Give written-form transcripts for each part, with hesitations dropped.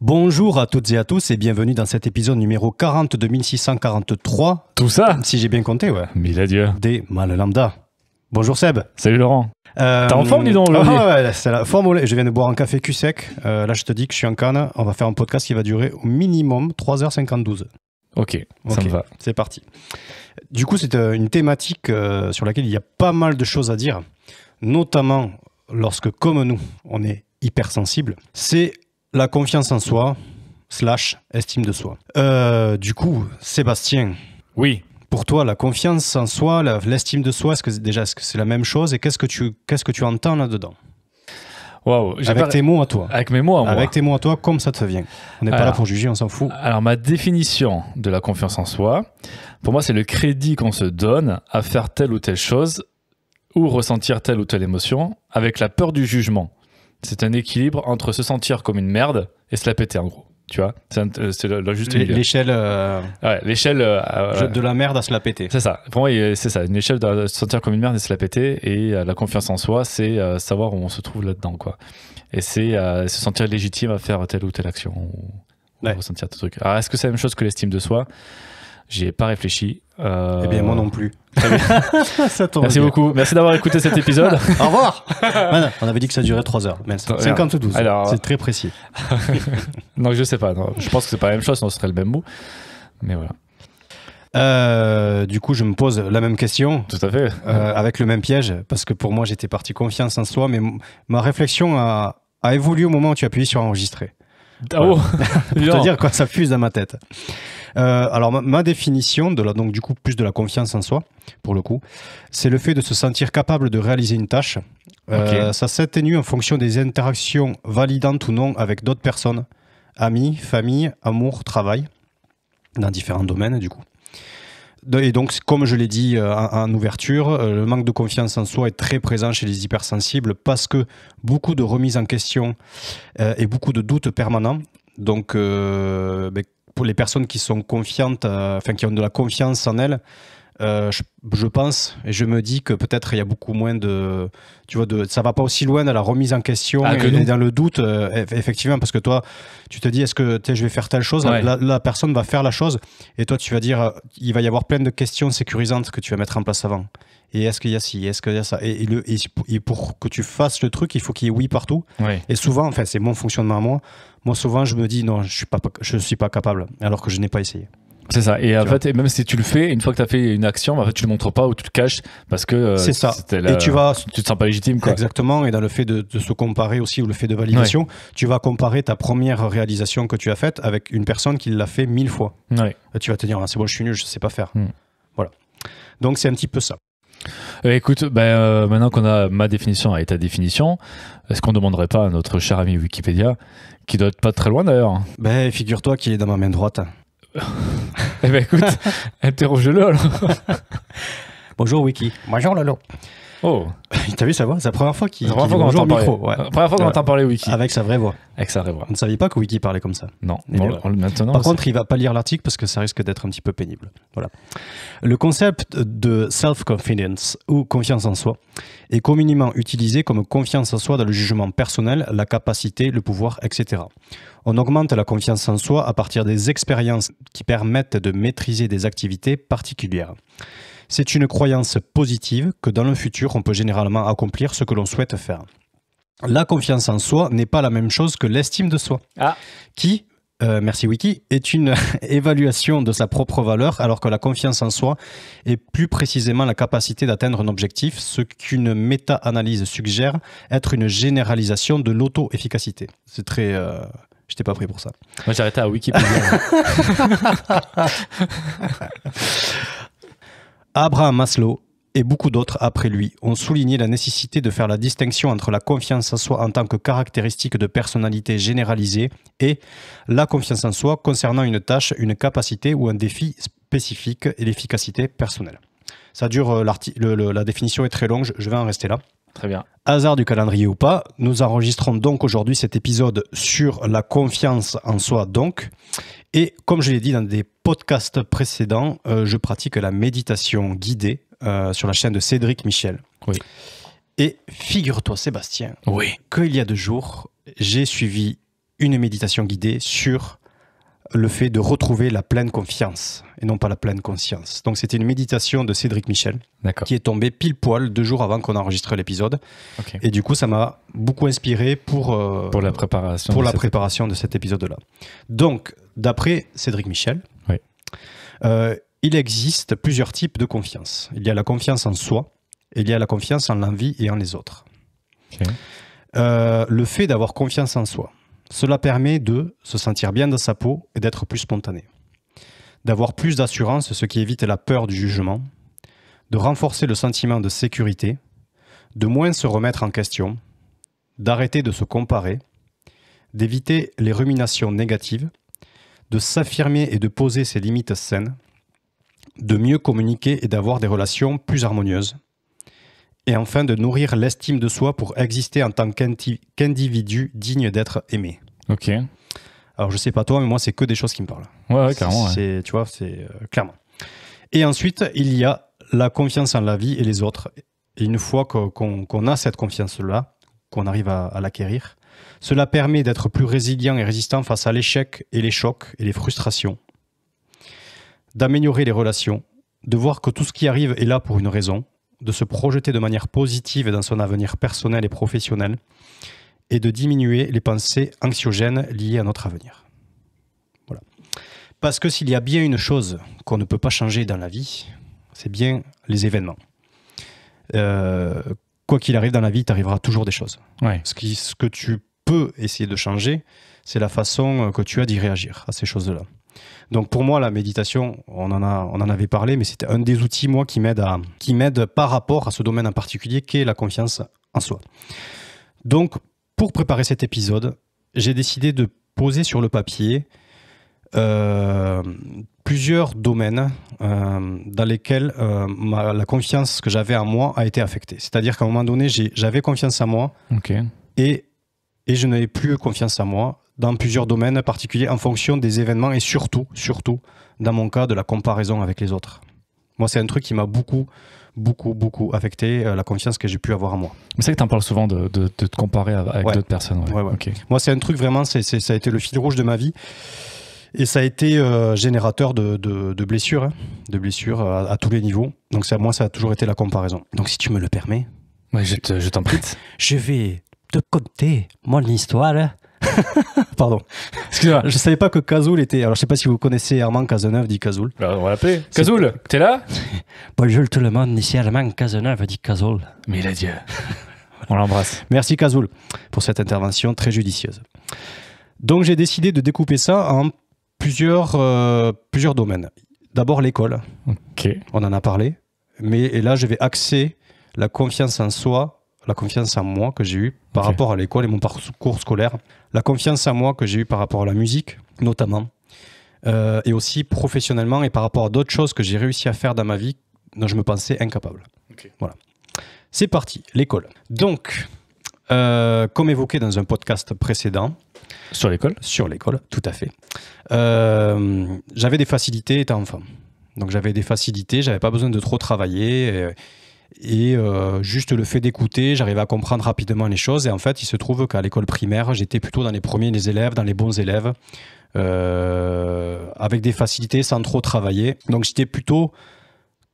Bonjour à toutes et à tous et bienvenue dans cet épisode numéro 40 de 1643. Tout ça Si j'ai bien compté, ouais. Mille adieu. Des mal lambda. Bonjour Seb. Salut Laurent. T'es en forme, dis donc, aujourd'hui. Ouais, c'est la forme. Je viens de boire un café cul sec. Là, je te dis que je suis en canne. On va faire un podcast qui va durer au minimum 3h52. Ok, ça me va. C'est parti. Du coup, c'est une thématique sur laquelle il y a pas mal de choses à dire, notamment lorsque, comme nous, on est hypersensible. C'est la confiance en soi / estime de soi. Du coup, Sébastien. Oui. Pour toi, la confiance en soi, l'estime de soi, est-ce que c'est la même chose et qu'est-ce que tu entends là-dedans? Waouh. Avec tes mots à toi. Avec mes mots à moi. Avec tes mots à toi, comme ça te vient. On n'est pas là pour juger, on s'en fout. Alors, ma définition de la confiance en soi, pour moi, c'est le crédit qu'on se donne à faire telle ou telle chose ou ressentir telle ou telle émotion avec la peur du jugement. C'est un équilibre entre se sentir comme une merde et se la péter, en gros. Tu vois, c'est le juste milieu. L'échelle Ouais, l'échelle de la merde à se la péter. C'est ça. Pour moi, c'est ça. Une échelle de se sentir comme une merde et se la péter. Et la confiance en soi, c'est savoir où on se trouve là-dedans, quoi. Et c'est se sentir légitime à faire telle ou telle action ou ressentir tel truc. Alors, est-ce que c'est la même chose que l'estime de soi? J'y ai pas réfléchi. Eh bien, moi non plus. Ça tombe Merci bien. beaucoup. Merci d'avoir écouté cet épisode. Au revoir. Non, on avait dit que ça durait 3 heures. Mais 52. Alors, c'est très précis. Non, je sais pas. Non. Je pense que c'est pas la même chose, sinon ce serait le même mot. Mais voilà. Du coup, je me pose la même question. Tout à fait. Avec le même piège, parce que pour moi, j'étais parti confiance en soi, mais ma réflexion a évolué au moment où tu as appuyé sur enregistrer. Oh, pour te dire quoi, ça fuse dans ma tête. Alors, ma définition, donc du coup, plus de la confiance en soi, pour le coup, c'est le fait de se sentir capable de réaliser une tâche. Ça s'atténue en fonction des interactions validantes ou non avec d'autres personnes, amis, famille, amour, travail, dans différents domaines, du coup. Et donc, comme je l'ai dit en ouverture, le manque de confiance en soi est très présent chez les hypersensibles parce que beaucoup de remises en question et beaucoup de doutes permanents. Donc, pour les personnes qui sont confiantes, qui ont de la confiance en elles, je pense et je me dis que peut-être il y a beaucoup moins de, tu vois, ça va pas aussi loin dans la remise en question et dans le doute, effectivement, parce que toi tu te dis est-ce que je vais faire telle chose, la personne va faire la chose et toi tu vas dire il va y avoir plein de questions sécurisantes que tu vas mettre en place avant, et est-ce qu'il y a ci, est-ce qu'il y a ça, et pour que tu fasses le truc il faut qu'il y ait oui partout, et souvent, enfin c'est mon fonctionnement à moi souvent je me dis non, je suis pas capable alors que je n'ai pas essayé. C'est ça. Et en fait, même si tu le fais, une fois que tu as fait une action, en fait, tu le montres pas ou tu le caches parce que c'est ça. Et tu te sens pas légitime, quoi. Exactement. Et dans le fait de se comparer aussi, ou le fait de validation, tu vas comparer ta première réalisation que tu as faite avec une personne qui l'a fait 1000 fois. Et tu vas te dire, c'est bon, je suis nul, je sais pas faire. Voilà. Donc c'est un petit peu ça. Écoute, maintenant qu'on a ma définition et ta définition, est-ce qu'on ne demanderait pas à notre cher ami Wikipédia, qui doit être pas très loin d'ailleurs? Figure-toi qu'il est dans ma main droite. Eh ben écoute, interroge-le alors. Bonjour Wiki. Bonjour Lolo. Oh. T'as vu sa voix? C'est la première fois qu'il dit bonjour au micro. La première fois qu'on entend parler Wiki. Avec sa vraie voix. Avec sa vraie voix. On ne savait pas que Wiki parlait comme ça. Non. Maintenant, par contre, il va pas lire l'article parce que ça risque d'être un petit peu pénible. Voilà. Le concept de self-confidence ou confiance en soi est communément utilisé comme confiance en soi dans le jugement personnel, la capacité, le pouvoir, etc. On augmente la confiance en soi à partir des expériences qui permettent de maîtriser des activités particulières. C'est une croyance positive que dans le futur, on peut généralement accomplir ce que l'on souhaite faire. La confiance en soi n'est pas la même chose que l'estime de soi, qui, merci Wiki, est une évaluation de sa propre valeur, alors que la confiance en soi est plus précisément la capacité d'atteindre un objectif, ce qu'une méta-analyse suggère être une généralisation de l'auto-efficacité. C'est très... Je t'ai pas pris pour ça. Moi, j'ai arrêté à Wikipédia. Abraham Maslow et beaucoup d'autres après lui ont souligné la nécessité de faire la distinction entre la confiance en soi en tant que caractéristique de personnalité généralisée et la confiance en soi concernant une tâche, une capacité ou un défi spécifique et l'efficacité personnelle. Ça dure, la définition est très longue, je vais en rester là. Très bien. Hasard du calendrier ou pas, nous enregistrons donc aujourd'hui cet épisode sur la confiance en soi donc. Et comme je l'ai dit dans des podcasts précédents, je pratique la méditation guidée sur la chaîne de Cédric Michel. Oui. Et figure-toi Sébastien, oui, qu'il y a 2 jours, j'ai suivi une méditation guidée sur le fait de retrouver la pleine confiance et non pas la pleine conscience. Donc c'était une méditation de Cédric Michel qui est tombée pile poil 2 jours avant qu'on enregistre l'épisode. Okay. Et du coup, ça m'a beaucoup inspiré pour la préparation de cet épisode-là. Donc, d'après Cédric Michel, il existe plusieurs types de confiance. Il y a la confiance en soi, et il y a la confiance en l'envie et en les autres. Okay. Le fait d'avoir confiance en soi, cela permet de se sentir bien dans sa peau et d'être plus spontané. D'avoir plus d'assurance, ce qui évite la peur du jugement. De renforcer le sentiment de sécurité. De moins se remettre en question. D'arrêter de se comparer. D'éviter les ruminations négatives. De s'affirmer et de poser ses limites saines. De mieux communiquer et d'avoir des relations plus harmonieuses. Et enfin, de nourrir l'estime de soi pour exister en tant qu'individu digne d'être aimé. Ok. Alors, je sais pas toi, mais moi, c'est que des choses qui me parlent. Ouais, carrément. Tu vois, c'est clairement. Et ensuite, il y a la confiance en la vie et les autres. Et une fois qu'on a cette confiance-là, qu'on arrive à l'acquérir, cela permet d'être plus résilient et résistant face à l'échec et les chocs et les frustrations. D'améliorer les relations, de voir que tout ce qui arrive est là pour une raison, de se projeter de manière positive dans son avenir personnel et professionnel et de diminuer les pensées anxiogènes liées à notre avenir. Voilà. Parce que s'il y a bien une chose qu'on ne peut pas changer dans la vie, c'est bien les événements. Quoi qu'il arrive dans la vie, t'arrivera toujours des choses. Ouais. Ce que tu peux essayer de changer, c'est la façon que tu as d'y réagir à ces choses-là. Donc pour moi, la méditation, on en avait parlé, mais c'était un des outils, moi, qui m'aide par rapport à ce domaine en particulier, qui est la confiance en soi. Donc, pour préparer cet épisode, j'ai décidé de poser sur le papier plusieurs domaines dans lesquels la confiance que j'avais en moi a été affectée. C'est-à-dire qu'à un moment donné, j'avais confiance en moi et je n'avais plus confiance en moi dans plusieurs domaines particuliers en fonction des événements et surtout, dans mon cas, de la comparaison avec les autres. Moi, c'est un truc qui m'a beaucoup affecté, la confiance que j'ai pu avoir en moi. C'est vrai que tu en parles souvent de te comparer avec d'autres personnes. Ouais. Okay. Moi, c'est un truc vraiment, ça a été le fil rouge de ma vie. Et ça a été générateur de blessures, à tous les niveaux. Donc moi, ça a toujours été la comparaison. Donc si tu me le permets... Ouais, je t'en prie. Je vais te conter mon histoire. Pardon. Excusez-moi. Je savais pas que Cazoul était... Alors, je sais pas si vous connaissez Armand Cazeneuve, dit Cazoul. On va l'appeler. Cazoul, t'es là? Bonjour tout le monde, ici Armand Cazeneuve, dit Cazoul. Mille adieux. On l'embrasse. Merci Cazoul pour cette intervention très judicieuse. Donc, j'ai décidé de découper ça en plusieurs domaines. D'abord, l'école. Ok. On en a parlé. Et là, je vais axer la confiance en soi, la confiance en moi que j'ai eue par rapport à l'école et mon parcours scolaire, la confiance en moi que j'ai eue par rapport à la musique, notamment, et aussi professionnellement et par rapport à d'autres choses que j'ai réussi à faire dans ma vie dont je me pensais incapable. Voilà. C'est parti, l'école. Donc, comme évoqué dans un podcast précédent, Sur l'école, tout à fait. J'avais des facilités étant enfant. Donc j'avais des facilités, j'avais pas besoin de trop travailler et juste le fait d'écouter, j'arrivais à comprendre rapidement les choses. Et en fait, il se trouve qu'à l'école primaire, j'étais plutôt dans les premiers élèves, dans les bons élèves, avec des facilités sans trop travailler. Donc j'étais plutôt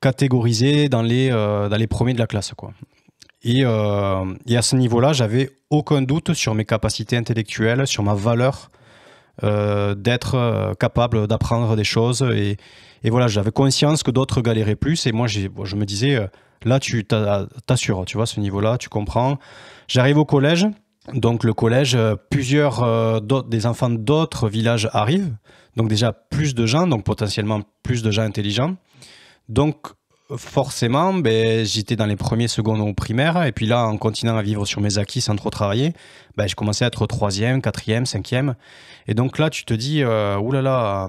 catégorisé dans les premiers de la classe, quoi. Et à ce niveau-là, j'avais aucun doute sur mes capacités intellectuelles, sur ma valeur d'être capable d'apprendre des choses. Et voilà, j'avais conscience que d'autres galéraient plus. Et moi, je me disais, là, tu t'assures, tu vois, ce niveau-là, tu comprends. J'arrive au collège. Donc le collège, plusieurs des enfants d'autres villages arrivent. Donc déjà, plus de gens, donc potentiellement plus de gens intelligents. Donc forcément, j'étais dans les premiers, secondes au primaire. Et puis là, en continuant à vivre sur mes acquis sans trop travailler, je commençais à être 3e, 4e, 5e. Et donc là, tu te dis, oulala,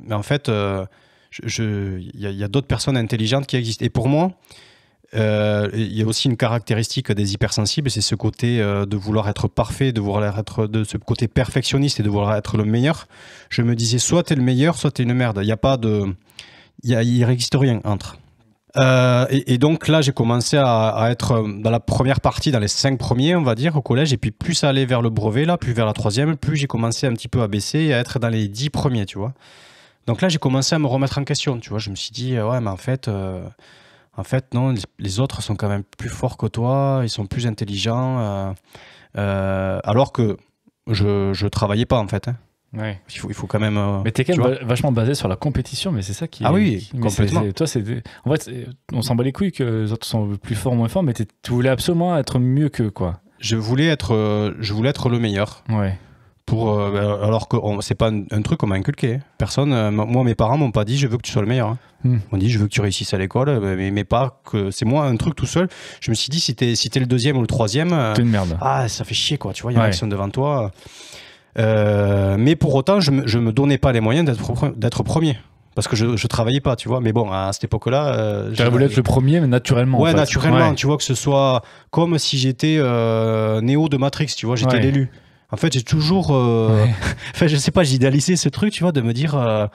mais en fait, il y a d'autres personnes intelligentes qui existent. Et pour moi, il y a aussi une caractéristique des hypersensibles, c'est ce côté de vouloir être parfait, de ce côté perfectionniste et de vouloir être le meilleur. Je me disais, soit t'es le meilleur, soit t'es une merde. Il n'existe rien entre. Et donc là, j'ai commencé à être dans la première partie, dans les 5 premiers, on va dire, au collège, et puis plus aller vers le brevet, là, plus vers la 3e, plus j'ai commencé un petit peu à baisser et à être dans les 10 premiers, tu vois. Donc là, j'ai commencé à me remettre en question, tu vois. Je me suis dit, ouais, mais en fait, non, les autres sont quand même plus forts que toi, ils sont plus intelligents, alors que je travaillais pas, en fait, hein. Ouais. Il faut quand même. Mais t'es quand même vachement basé sur la compétition, mais c'est ça qui. Ah oui, complètement. Toi, en fait, on s'en bat les couilles que les autres sont plus forts, moins forts, mais tu voulais absolument être mieux qu'eux, quoi. Je voulais être le meilleur. Ouais. Alors que c'est pas un truc qu'on m'a inculqué. Personne, moi, mes parents m'ont pas dit je veux que tu sois le meilleur. Ils m'ont dit je veux que tu réussisses à l'école, mais pas que c'est moi un truc tout seul. Je me suis dit si t'es le 2e ou le 3e, t'es une merde. Ah, ça fait chier, quoi. Tu vois, il y a qui sont devant toi. Mais pour autant, je me donnais pas les moyens d'être premier. Parce que je travaillais pas, tu vois. Mais bon, à cette époque-là... J'aurais voulu être le premier, mais naturellement. Ouais, naturellement. Ouais. Tu vois, que ce soit comme si j'étais Néo de Matrix, tu vois, j'étais l'élu. En fait, j'ai toujours... enfin, je sais pas, j'ai idéalisé ce truc, tu vois, de me dire,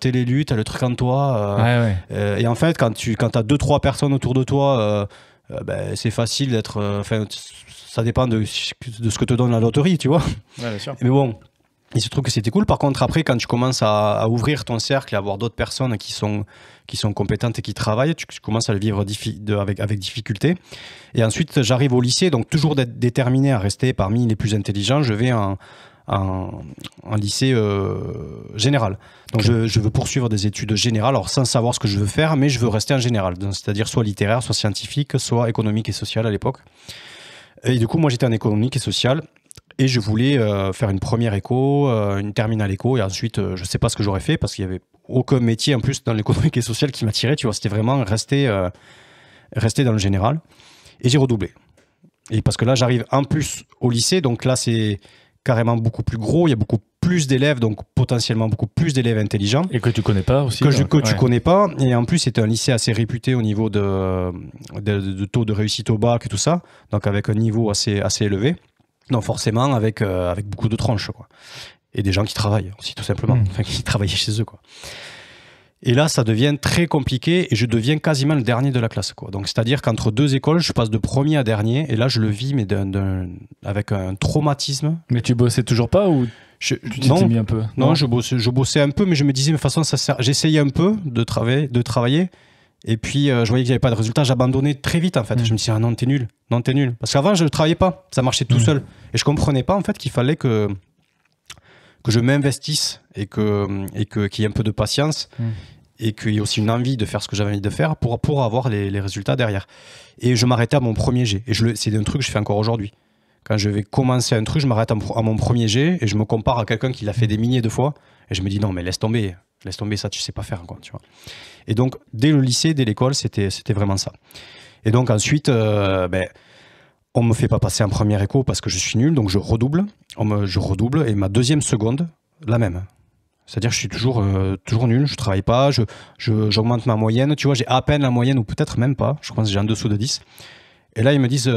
t'es l'élu, t'as le truc en toi. Et en fait, quand t'as 2-3 personnes autour de toi, c'est facile d'être... ça dépend de ce que te donne la loterie, tu vois. Ouais, bien sûr. Mais bon, il se trouve que c'était cool. Par contre, après, quand tu commences à ouvrir ton cercle et à avoir d'autres personnes qui sont compétentes et qui travaillent, tu commences à le vivre avec difficulté. Et ensuite, j'arrive au lycée, donc toujours d'être déterminé à rester parmi les plus intelligents. Je vais en lycée général. Donc je veux poursuivre des études générales, alors sans savoir ce que je veux faire, mais je veux rester en général. C'est-à-dire soit littéraire, soit scientifique, soit économique et social à l'époque. Et du coup, moi, j'étais en économique et social et je voulais faire une première éco, une terminale éco et ensuite, je ne sais pas ce que j'aurais fait parce qu'il n'y avait aucun métier en plus dans l'économique et social qui m'attirait. Tu vois, c'était vraiment rester dans le général. Et j'ai redoublé. Et parce que là, j'arrive en plus au lycée, donc là, c'est carrément beaucoup plus gros. Il y a beaucoup plus d'élèves, donc potentiellement beaucoup plus d'élèves intelligents. Et que tu connais pas aussi. Que tu connais pas. Et en plus, c'était un lycée assez réputé au niveau de taux de réussite au bac et tout ça. Donc avec un niveau assez élevé. Donc forcément, avec beaucoup de tranches, quoi. Et des gens qui travaillent aussi, tout simplement. Enfin, qui travaillaient chez eux, quoi. Et là, ça devient très compliqué et je deviens quasiment le dernier de la classe, quoi. Donc, c'est-à-dire qu'entre 2 écoles, je passe de premier à dernier et là, je le vis, mais avec un traumatisme. Mais tu bossais toujours pas ou tu t'étais mis un peu? Non, je bossais un peu, mais je me disais, de toute façon, ça sert. J'essayais un peu de travailler. Et puis, je voyais qu'il n'y avait pas de résultat. J'abandonnais très vite, en fait. Je me disais, ah non, t'es nul. Non, t'es nul. Parce qu'avant, je ne travaillais pas. Ça marchait tout seul. Et je comprenais pas, en fait, qu'il fallait que je m'investisse et qu'il y ait un peu de patience. Et qu'il y ait aussi une envie de faire ce que j'avais envie de faire pour avoir les résultats derrière. Et je m'arrêtais à mon premier jet. Et c'est un truc que je fais encore aujourd'hui. Quand je vais commencer un truc, je m'arrête à mon premier jet et je me compare à quelqu'un qui l'a fait des milliers de fois. Et je me dis, non, mais laisse tomber, ça, tu sais pas faire, quoi, tu vois. Et donc, dès le lycée, dès l'école, c'était vraiment ça. Et donc, ensuite, on me fait pas passer en première éco parce que je suis nul, donc je redouble. Je redouble et ma deuxième seconde, la même. C'est-à-dire que je suis toujours nul, je travaille pas, j'augmente ma moyenne, tu vois, j'ai à peine la moyenne ou peut-être même pas, je pense que j'ai en dessous de 10. Et là, ils me disent,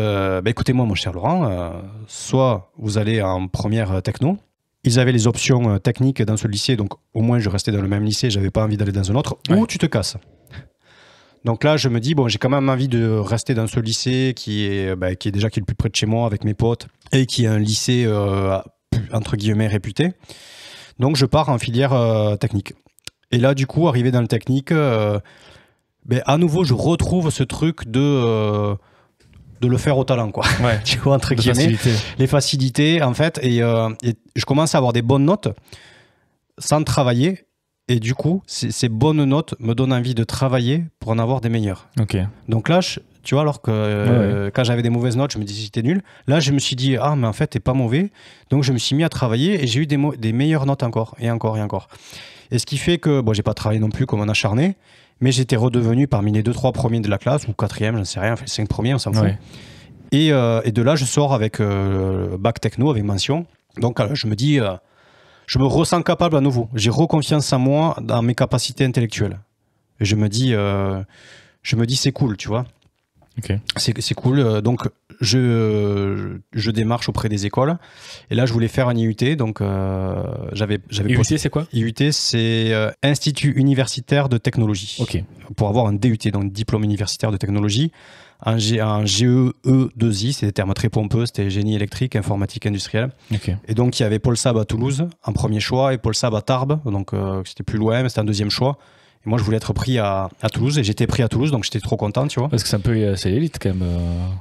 écoutez-moi, mon cher Laurent, soit vous allez en première techno. Ils avaient les options techniques dans ce lycée, donc au moins je restais dans le même lycée, j'avais pas envie d'aller dans un autre, ou tu te casses. Donc là, je me dis, bon, j'ai quand même envie de rester dans ce lycée qui est le plus près de chez moi avec mes potes et qui est un lycée, entre guillemets, réputé. Donc, je pars en filière technique. Et là, du coup, arrivé dans le technique, à nouveau, je retrouve ce truc de le faire au talent, quoi. Ouais. Tu vois, entre guillemets, les facilités, en fait. Et je commence à avoir des bonnes notes sans travailler. Et du coup, ces bonnes notes me donnent envie de travailler pour en avoir des meilleures. Okay. Donc là, tu vois, alors que quand j'avais des mauvaises notes, je me disais j'étais nul. Là, je me suis dit, ah, mais en fait, t'es pas mauvais. Donc, je me suis mis à travailler et j'ai eu des meilleures notes encore, et encore, et encore. Et ce qui fait que, bon, j'ai pas travaillé non plus comme un acharné, mais j'étais redevenu parmi les 2-3 premiers de la classe, ou 4e, j'en sais rien, enfin, 5 premiers, on s'en fout. Ouais. Et de là, je sors avec bac techno, avec mention. Donc, je me dis, je me ressens capable à nouveau. J'ai reconfiance en moi, dans mes capacités intellectuelles. Et je me dis c'est cool, tu vois. Okay. C'est cool. Donc, je démarche auprès des écoles. Et là, je voulais faire un IUT. Donc, j'avais IUT, c'est quoi? IUT, c'est Institut universitaire de technologie. Ok. Pour avoir un DUT, donc diplôme universitaire de technologie. Un GEE2I, c'est des termes très pompeux, c'était génie électrique, informatique industrielle. Okay. Et donc, il y avait Paul Sab à Toulouse, en premier choix, et Paul Sab à Tarbes, donc c'était plus loin, mais c'était un deuxième choix. Et moi, je voulais être pris à Toulouse, et j'étais pris à Toulouse, donc j'étais trop content, tu vois. Parce que c'est l'élite quand même.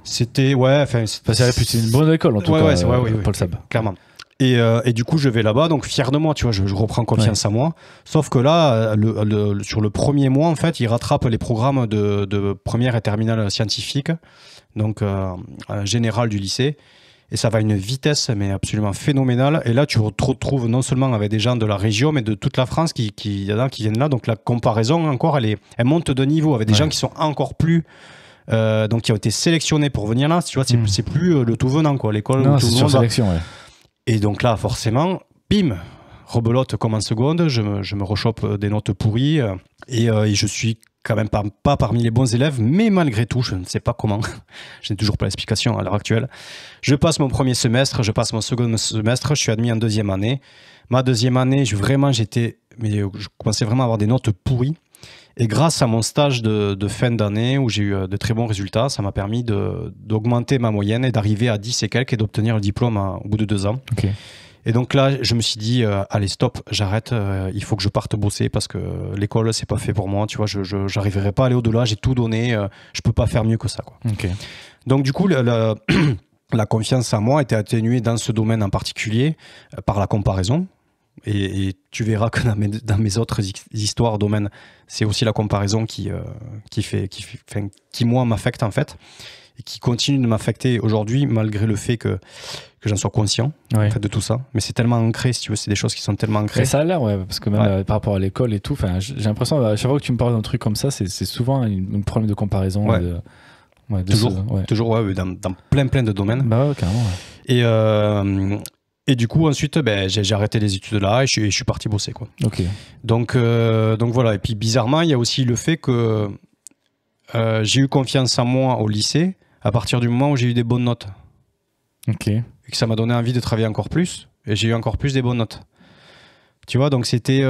C'était, ouais, enfin... C'est une bonne école, en tout cas, oui, Paul Sab. Clairement. Et du coup, je vais là-bas, donc fier de moi, tu vois, je reprends confiance en moi. Sauf que là, sur le premier mois, en fait, ils rattrapent les programmes de première et terminale scientifique, donc général du lycée. Et ça va à une vitesse, mais absolument phénoménale. Et là, tu te retrouves non seulement avec des gens de la région, mais de toute la France qui viennent là. Donc la comparaison, encore, elle monte de niveau avec des gens qui sont encore plus... donc qui ont été sélectionnés pour venir là. Tu vois, c'est plus le tout venant, quoi. L'école non, où tout c'est le sur monde sélection, ouais. Et donc là, forcément, bim, rebelote comme en seconde, je me rechoppe des notes pourries et je suis quand même pas parmi les bons élèves, mais malgré tout, je ne sais pas comment, je n'ai toujours pas l'explication à l'heure actuelle. Je passe mon premier semestre, je passe mon second semestre, je suis admis en deuxième année. Ma deuxième année, je commençais vraiment à avoir des notes pourries. Et grâce à mon stage de fin d'année où j'ai eu de très bons résultats, ça m'a permis d'augmenter ma moyenne et d'arriver à 10 et quelques et d'obtenir le diplôme au bout de 2 ans. Okay. Et donc là, je me suis dit, allez, stop, j'arrête, il faut que je parte bosser parce que l'école, c'est pas fait pour moi, tu vois, je n'arriverai pas à aller au-delà, j'ai tout donné, je peux pas faire mieux que ça, quoi. Okay. Donc du coup, la confiance en moi était atténuée dans ce domaine en particulier par la comparaison. Et tu verras que dans mes autres histoires, domaines, c'est aussi la comparaison qui moi, m'affecte en fait, et qui continue de m'affecter aujourd'hui, malgré le fait que j'en sois conscient en fait, de tout ça. Mais c'est tellement ancré, si tu veux, c'est des choses qui sont tellement ancrées. Et ça a l'air, ouais, parce que même par rapport à l'école et tout, j'ai l'impression, à chaque fois que tu me parles d'un truc comme ça, c'est souvent un problème de comparaison. Ouais. Toujours, dans plein de domaines. Bah ouais, carrément. Ouais. Et du coup, ensuite, j'ai arrêté les études là et je suis parti bosser, quoi. Ok. Donc voilà. Et puis, bizarrement, il y a aussi le fait que j'ai eu confiance en moi au lycée à partir du moment où j'ai eu des bonnes notes. Ok. Et que ça m'a donné envie de travailler encore plus. Et j'ai eu encore plus des bonnes notes. Tu vois, donc c'était...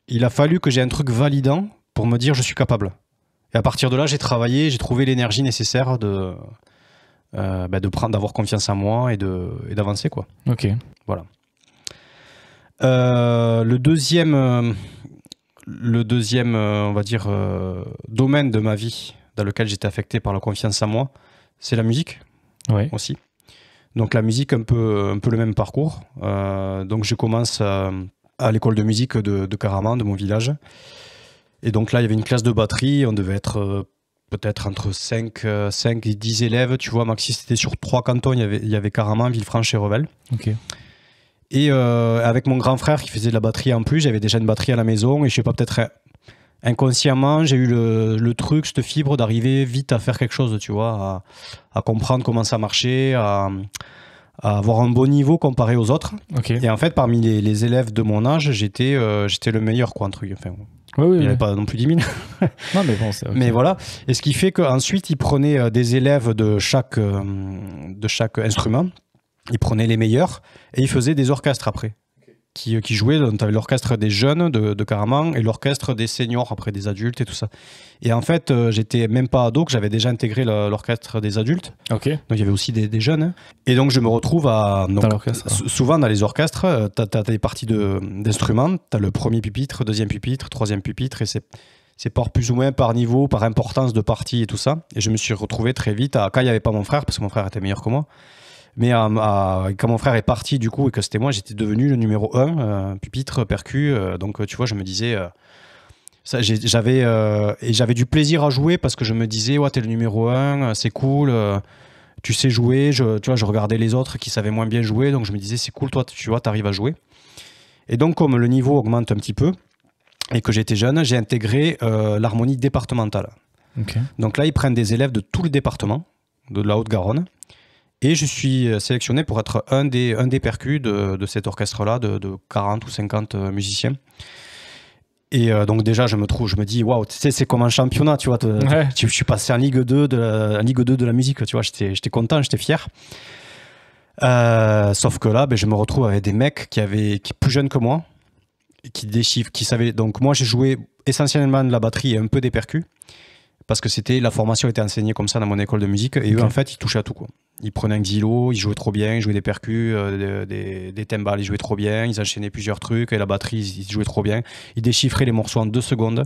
il a fallu que j'ai un truc validant pour me dire je suis capable. Et à partir de là, j'ai travaillé, j'ai trouvé l'énergie nécessaire d'avoir confiance en moi et d'avancer, quoi. Ok. Voilà. Le deuxième on va dire domaine de ma vie dans lequel j'étais affecté par la confiance en moi, c'est la musique. Ouais. Aussi. Donc la musique, un peu le même parcours. Donc je commence à l'école de musique de Caraman, de mon village. Et donc là, il y avait une classe de batterie, on devait être peut-être entre 5 et 10 élèves, tu vois, maxi, c'était sur 3 cantons, il y avait Caraman, Villefranche et Revel. Ok. Et avec mon grand frère qui faisait de la batterie en plus, j'avais déjà une batterie à la maison et je sais pas, peut-être inconsciemment, j'ai eu le truc, cette fibre d'arriver vite à faire quelque chose, tu vois, à comprendre comment ça marchait, à avoir un bon niveau comparé aux autres. Okay. Et en fait, parmi les élèves de mon âge, j'étais le meilleur, quoi, un truc. Enfin, oui, il n'y avait pas non plus 10 000. Non, mais bon, c'est okay. Mais voilà. Et ce qui fait qu'ensuite, ils prenaient des élèves de chaque instrument. Ils prenaient les meilleurs et ils faisaient des orchestres après. Qui jouaient. Donc, tu avais l'orchestre des jeunes de Caraman et l'orchestre des seniors, après des adultes et tout ça. Et en fait, j'étais même pas ado, que j'avais déjà intégré l'orchestre des adultes. Okay. Donc il y avait aussi des jeunes. Hein. Et donc je me retrouve souvent dans les orchestres, tu as des parties d'instruments, tu as le premier pupitre, deuxième pupitre, troisième pupitre, et c'est par plus ou moins par niveau, par importance de partie et tout ça. Et je me suis retrouvé très vite, quand il n'y avait pas mon frère, parce que mon frère était meilleur que moi, mais quand mon frère est parti du coup et que c'était moi, j'étais devenu le numéro 1, pupitre, percu. Donc tu vois, je me disais... j'avais du plaisir à jouer parce que je me disais, ouais, t'es le numéro 1, c'est cool, tu sais jouer. Tu vois, je regardais les autres qui savaient moins bien jouer, donc je me disais, c'est cool, toi, tu vois, t'arrives à jouer. Et donc, comme le niveau augmente un petit peu et que j'étais jeune, j'ai intégré l'harmonie départementale. Okay. Donc là, ils prennent des élèves de tout le département, de la Haute-Garonne. Et je suis sélectionné pour être un des percus de cet orchestre-là, de 40 ou 50 musiciens. Et donc déjà, je me dis, waouh, tu sais, c'est comme un championnat, tu vois. Je suis passé en Ligue 2 de la musique, tu vois. J'étais content, j'étais fier. Sauf que là, je me retrouve avec des mecs qui plus jeunes que moi, qui savaient. Donc moi, j'ai joué essentiellement de la batterie et un peu des percus, parce que la formation était enseignée comme ça dans mon école de musique. Et eux, en fait, ils touchaient à tout, quoi. Ils prenaient un xylo, ils jouaient trop bien, ils jouaient des percus, des timbales, ils jouaient trop bien, ils enchaînaient plusieurs trucs, et la batterie, ils jouaient trop bien. Ils déchiffraient les morceaux en 2 secondes.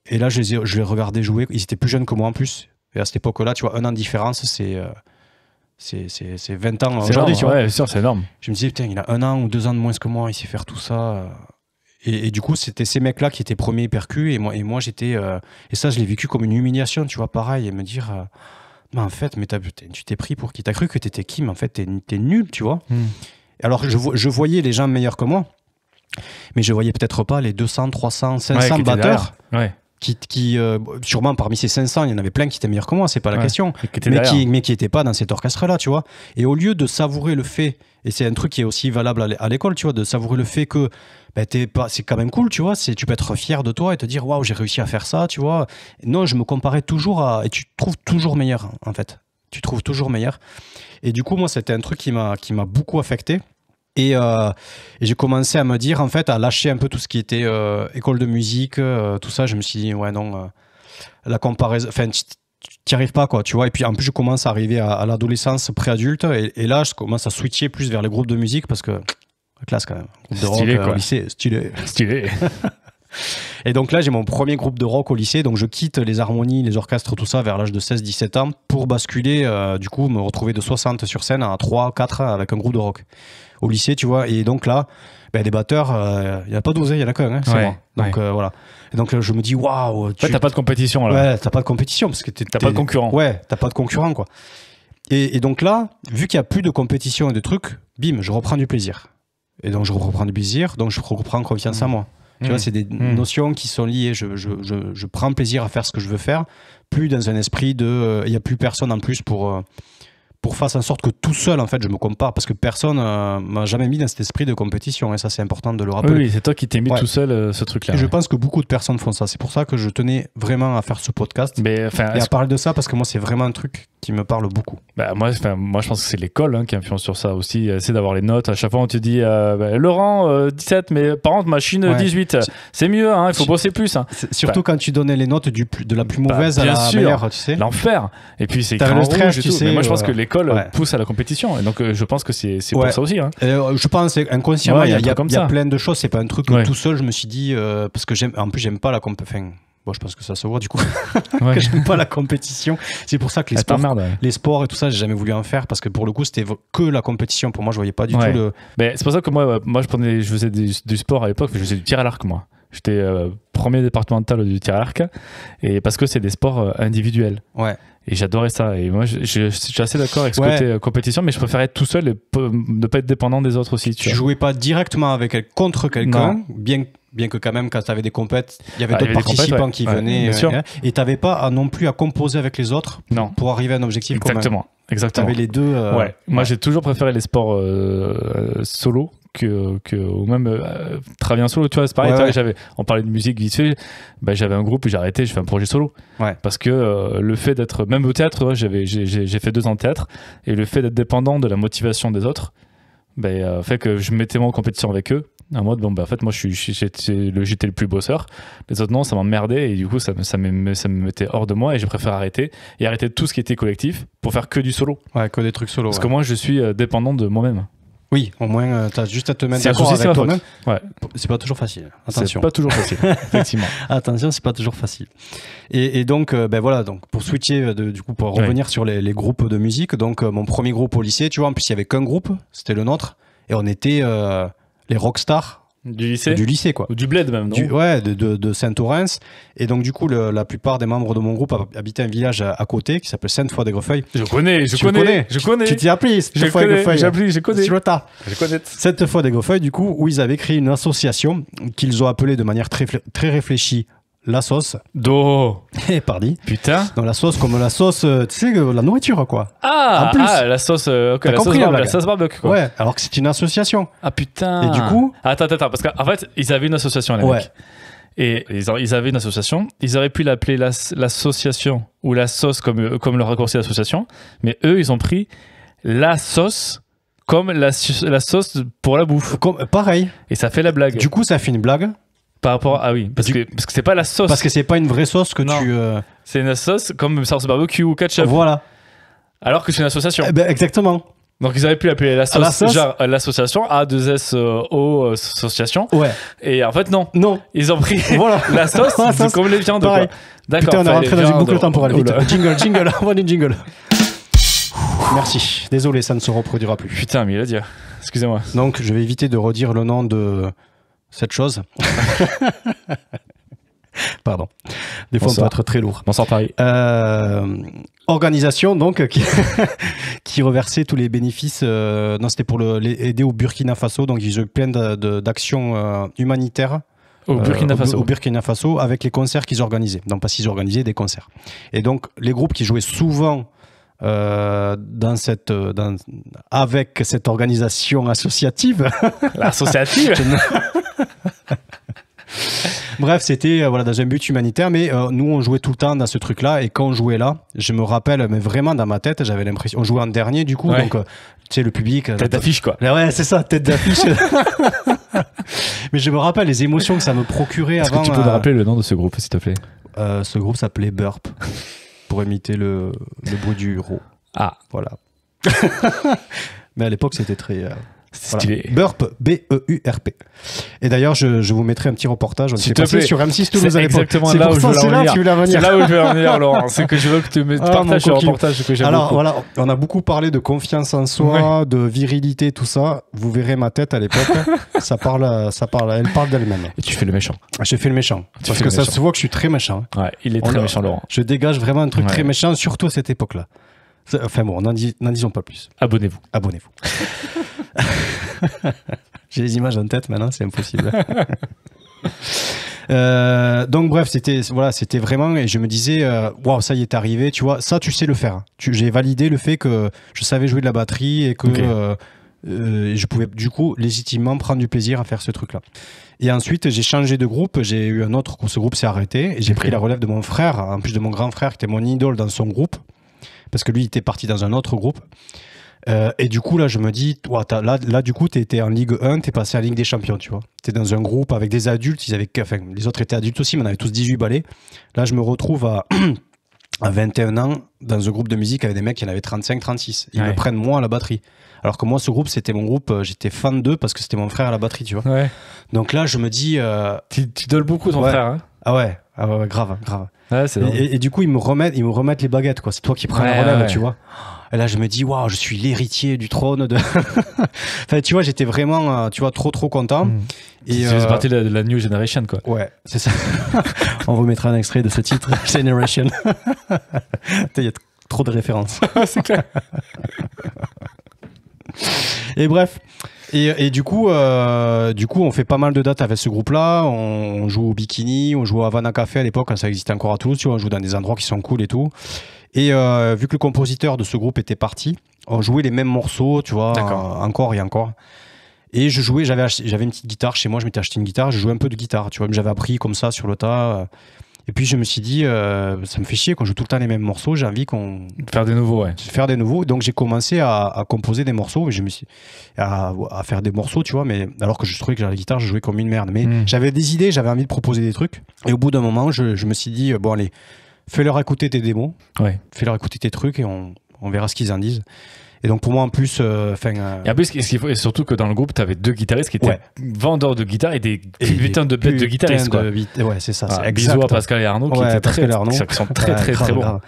Et là, je les regardais jouer. Ils étaient plus jeunes que moi en plus. Et à cette époque-là, tu vois, 1 an de différence, c'est 20 ans aujourd'hui, tu vois. Ouais, bien sûr, c'est énorme. Je me disais, putain, il a 1 an ou 2 ans de moins que moi, il sait faire tout ça. Et du coup, c'était ces mecs-là qui étaient premiers percus, et moi j'étais... et ça, je l'ai vécu comme une humiliation, tu vois, pareil, et me dire... mais en fait, tu t'es pris pour qui? T'as cru que t'étais qui? Mais en fait, t'es nul, tu vois. Alors, je voyais les gens meilleurs que moi, mais je voyais peut-être pas les 200, 300, 500 batteurs. Qui sûrement parmi ces 500, il y en avait plein qui étaient meilleurs que moi, c'est pas la question, mais qui étaient pas dans cet orchestre-là, tu vois. Et au lieu de savourer le fait, et c'est un truc qui est aussi valable à l'école, tu vois, de savourer le fait que c'est quand même cool, tu vois, tu peux être fier de toi et te dire waouh, j'ai réussi à faire ça, tu vois. Non, je me comparais toujours et tu te trouves toujours meilleur, en fait. Tu te trouves toujours meilleur. Et du coup, moi, c'était un truc qui m'a beaucoup affecté. Et j'ai commencé à me dire, en fait, à lâcher un peu tout ce qui était école de musique, tout ça. Je me suis dit, ouais, non, la comparaison, enfin, tu n'y arrives pas, quoi, tu vois. Et puis, en plus, je commence à arriver à l'adolescence préadulte. Et là, je commence à switcher plus vers les groupes de musique parce que, la classe quand même. Groupe de stylé, rock au lycée, stylé. Et donc là, j'ai mon premier groupe de rock au lycée. Donc, je quitte les harmonies, les orchestres, tout ça, vers l'âge de 16-17 ans pour basculer, du coup, me retrouver de 60 sur scène à 3-4 avec un groupe de rock. Au lycée, tu vois, et donc là, des batteurs, il n'y en a pas 12, il y en a qu'un, c'est moi. Donc voilà. Et donc je me dis, waouh. T'as pas de compétition là. Ouais, t'as pas de compétition parce que t'as pas de concurrent. Ouais, t'as pas de concurrent, quoi. Et donc là, vu qu'il n'y a plus de compétition et de trucs, bim, je reprends du plaisir. Et donc je reprends du plaisir, donc je reprends confiance en moi. Tu vois, c'est des notions qui sont liées. Je prends plaisir à faire ce que je veux faire, plus dans un esprit de. Il n'y a plus personne en plus pour faire en sorte que tout seul, en fait, je me compare, parce que personne m'a jamais mis dans cet esprit de compétition, et ça, c'est important de le rappeler. Oui, c'est toi qui t'es mis tout seul ce truc-là. Et je pense que beaucoup de personnes font ça. C'est pour ça que je tenais vraiment à faire ce podcast et à parler de ça, parce que moi, c'est vraiment un truc qui me parle beaucoup. Moi, je pense que c'est l'école qui influence sur ça aussi. C'est d'avoir les notes. À chaque fois, on te dit Laurent, 17, mais par contre, machine 18. C'est mieux, il faut bosser plus. Surtout quand tu donnais les notes de la plus mauvaise à la meilleure, tu sais. L'enfer. Et puis, c'est écrit en rouge et tout. Mais moi, je pense que l'école pousse à la compétition. Et donc, je pense que c'est pour ça aussi. Je pense inconsciemment, il y a plein de choses. C'est pas un truc que tout seul, je me suis dit, parce que en plus, j'aime pas la compétition. Bon, je pense que ça se voit du coup que j'aime pas la compétition. C'est pour ça que les sports et tout ça, j'ai jamais voulu en faire, parce que pour le coup, c'était que la compétition. Pour moi, je voyais pas du tout le. Mais c'est pour ça que moi je faisais du sport à l'époque, je faisais du tir à l'arc, moi. J'étais premier départemental du tir à l'arc, et parce que c'est des sports individuels. Ouais. Et j'adorais ça. Et moi, je suis assez d'accord avec ce côté compétition, mais je préférais être tout seul et ne pas être dépendant des autres aussi. Tu jouais pas directement contre quelqu'un, bien que quand même, quand tu avais des compètes, il y avait d'autres participants qui venaient. Et tu n'avais pas non plus à composer avec les autres pour arriver à un objectif commun. Exactement. Tu avais les deux. Moi, j'ai toujours préféré les sports solo ou même travailler en solo, tu vois, c'est pareil. On parlait de musique vite fait, j'avais un groupe, j'ai arrêté, j'ai fait un projet solo, parce que le fait d'être, même au théâtre, j'ai fait 2 ans de théâtre, et le fait d'être dépendant de la motivation des autres fait que je mettais moi en compétition avec eux, en mode en fait moi j'étais le plus bosseur, les autres non, ça m'emmerdait, et du coup ça me mettait hors de moi, et j'ai préféré arrêter tout ce qui était collectif pour faire que du solo, que des trucs solo, parce que moi je suis dépendant de moi-même. Oui, au moins, tu as juste à te mettre d'accord avec toi-même. C'est pas toujours facile. Attention. C'est pas toujours facile, effectivement. Attention, c'est pas toujours facile. Et donc, voilà, donc pour switcher, du coup, pour revenir sur les groupes de musique, donc mon premier groupe au lycée, tu vois, en plus, il y avait qu'un groupe, c'était le nôtre, et on était les rockstars. Du lycée quoi. Ou du bled même, non? De Saint-Orens. Et donc, du coup, la plupart des membres de mon groupe habitaient un village à côté qui s'appelle Sainte-Foy-des-Grefeuilles. Je connais. Tu t'y appelés, Sainte-Foy-des-Grefeuilles. Je connais. Je connais. Sainte-Foy-des-Grefeuilles, du coup, où ils avaient créé une association qu'ils ont appelée de manière très, très réfléchie La Sauce. Pardi. Putain. Non, la sauce comme la sauce, tu sais, la nourriture, quoi. La sauce, la sauce barbecue, quoi. Ouais, alors que c'est une association. Ah putain. Et du coup. Attends, parce qu'en fait, ils avaient une association, les mecs. Et ils avaient une association. Ils auraient pu l'appeler l'association ou la sauce comme le raccourci d'association. Mais eux, ils ont pris la sauce comme la sauce pour la bouffe. Pareil. Et ça fait la blague. Du coup, ça fait une blague. Par rapport à... Ah oui, parce que c'est pas la sauce. Parce que c'est pas une vraie sauce que tu... C'est une sauce comme sauce barbecue ou ketchup. Voilà. Alors que c'est une association. Exactement. Donc ils auraient pu l'appeler la sauce, genre l'association A2SO association. Ouais. Et en fait non. Non. Ils ont pris voilà. la sauce comme les viandes. D'accord. Putain, on est rentré dans une boucle temporelle. Vite. Jingle, on va une jingle. Merci. Désolé, ça ne se reproduira plus. Putain, mais il a dit. Excusez-moi. Donc je vais éviter de redire le nom de cette chose. Pardon. Des fois, on peut être très lourd. Bonsoir Paris. Organisation donc qui reversait tous les bénéfices. Non, c'était pour aider au Burkina Faso. Donc ils ont eu plein d'actions humanitaires au Burkina Faso. Au Burkina Faso avec les concerts qu'ils organisaient. Donc parce qu'ils organisaient des concerts. Et donc les groupes qui jouaient souvent avec cette organisation associative. L'associative. Bref, c'était dans un but humanitaire, mais nous on jouait tout le temps dans ce truc-là, et quand on jouait là, je me rappelle, mais vraiment dans ma tête, j'avais l'impression, on jouait en dernier du coup, donc tu sais, le public... Tête d'affiche quoi. Ouais, c'est ça, tête d'affiche. Mais je me rappelle les émotions que ça me procurait avant... Est-ce que tu peux me rappeler le nom de ce groupe, s'il te plaît? Ce groupe s'appelait Burp, pour imiter le bruit du ro. Ah. Voilà. Mais à l'époque, c'était très... stylé. Burp, B-E-U-R-P. Et d'ailleurs, je vous mettrai un petit reportage. S'il te plaît. Sur M6 Toulouse à l'époque. Exactement là où je veux en venir. C'est là où je veux en venir, Laurent. C'est que je veux que tu me partages le reportage que j'aime beaucoup. Alors voilà, on a beaucoup parlé de confiance en soi, de virilité, tout ça. Vous verrez ma tête à l'époque. Elle parle d'elle-même. Et tu fais le méchant. Je fais le méchant. Parce que ça se voit que je suis très méchant. Ouais, il est très méchant, Laurent. Je dégage vraiment un truc très méchant, surtout à cette époque-là. Enfin bon, n'en disons pas plus. Abonnez-vous. J'ai les images en tête maintenant, c'est impossible. Donc bref, c'était vraiment, et je me disais, waouh, ça y est arrivé, tu vois, ça tu sais le faire. J'ai validé le fait que je savais jouer de la batterie et que je pouvais du coup légitimement prendre du plaisir à faire ce truc-là. Et ensuite, j'ai changé de groupe, j'ai eu un autre, ce groupe s'est arrêté, et j'ai pris la relève de mon frère, en plus de mon grand frère qui était mon idole dans son groupe, parce que lui il était parti dans un autre groupe. Et du coup là je me dis là du coup t'étais en Ligue 1, t'es passé en Ligue des Champions, tu vois, t'es dans un groupe avec des adultes, les autres étaient adultes aussi mais on avait tous 18 balais. Là je me retrouve à 21 ans dans un groupe de musique avec des mecs qui en avaient 35-36, ils me prennent moi à la batterie, alors que moi ce groupe c'était mon groupe, j'étais fan d'eux parce que c'était mon frère à la batterie, tu vois. Donc là je me dis tu donnes beaucoup ton frère hein. Ah ouais, grave. Ouais, et du coup ils me remettent les baguettes, quoi. C'est toi qui prends la relève, tu vois. Et là je me dis waouh, je suis l'héritier du trône de. Enfin tu vois, j'étais vraiment trop content. Et c'est parti de la New Generation, quoi. Ouais, c'est ça. On vous mettra un extrait de ce titre, Generation. Il y a trop de références. C'est clair. Et bref. Et du coup, on fait pas mal de dates avec ce groupe-là. On joue au Bikini, on joue à Havana Café à l'époque, quand ça existait encore à Toulouse. Tu vois, on joue dans des endroits qui sont cool et tout. Et vu que le compositeur de ce groupe était parti, on jouait les mêmes morceaux, tu vois, encore et encore. Et je jouais, j'avais une petite guitare chez moi, je m'étais acheté une guitare, je jouais un peu de guitare, tu vois, j'avais appris comme ça sur le tas. Et puis je me suis dit, ça me fait chier qu'on joue tout le temps les mêmes morceaux, j'ai envie qu'on... Faire des nouveaux, ouais. Faire des nouveaux. Donc j'ai commencé à composer des morceaux, et je me suis... à faire des morceaux, tu vois, mais alors que je trouvais que la guitare, je jouais comme une merde. Mais j'avais des idées, j'avais envie de proposer des trucs. Et au bout d'un moment, je me suis dit, bon allez, fais-leur écouter tes démos, fais-leur écouter tes trucs et on verra ce qu'ils en disent. Et donc pour moi en plus, et en plus, ce qu'il faut, et surtout que dans le groupe, tu avais deux guitaristes qui étaient vendeurs de guitare et des putains de bêtes de guitaristes, quoi. Ouais, c'est ça. C'est bisous à Pascal et Arnaud qui sont très bons.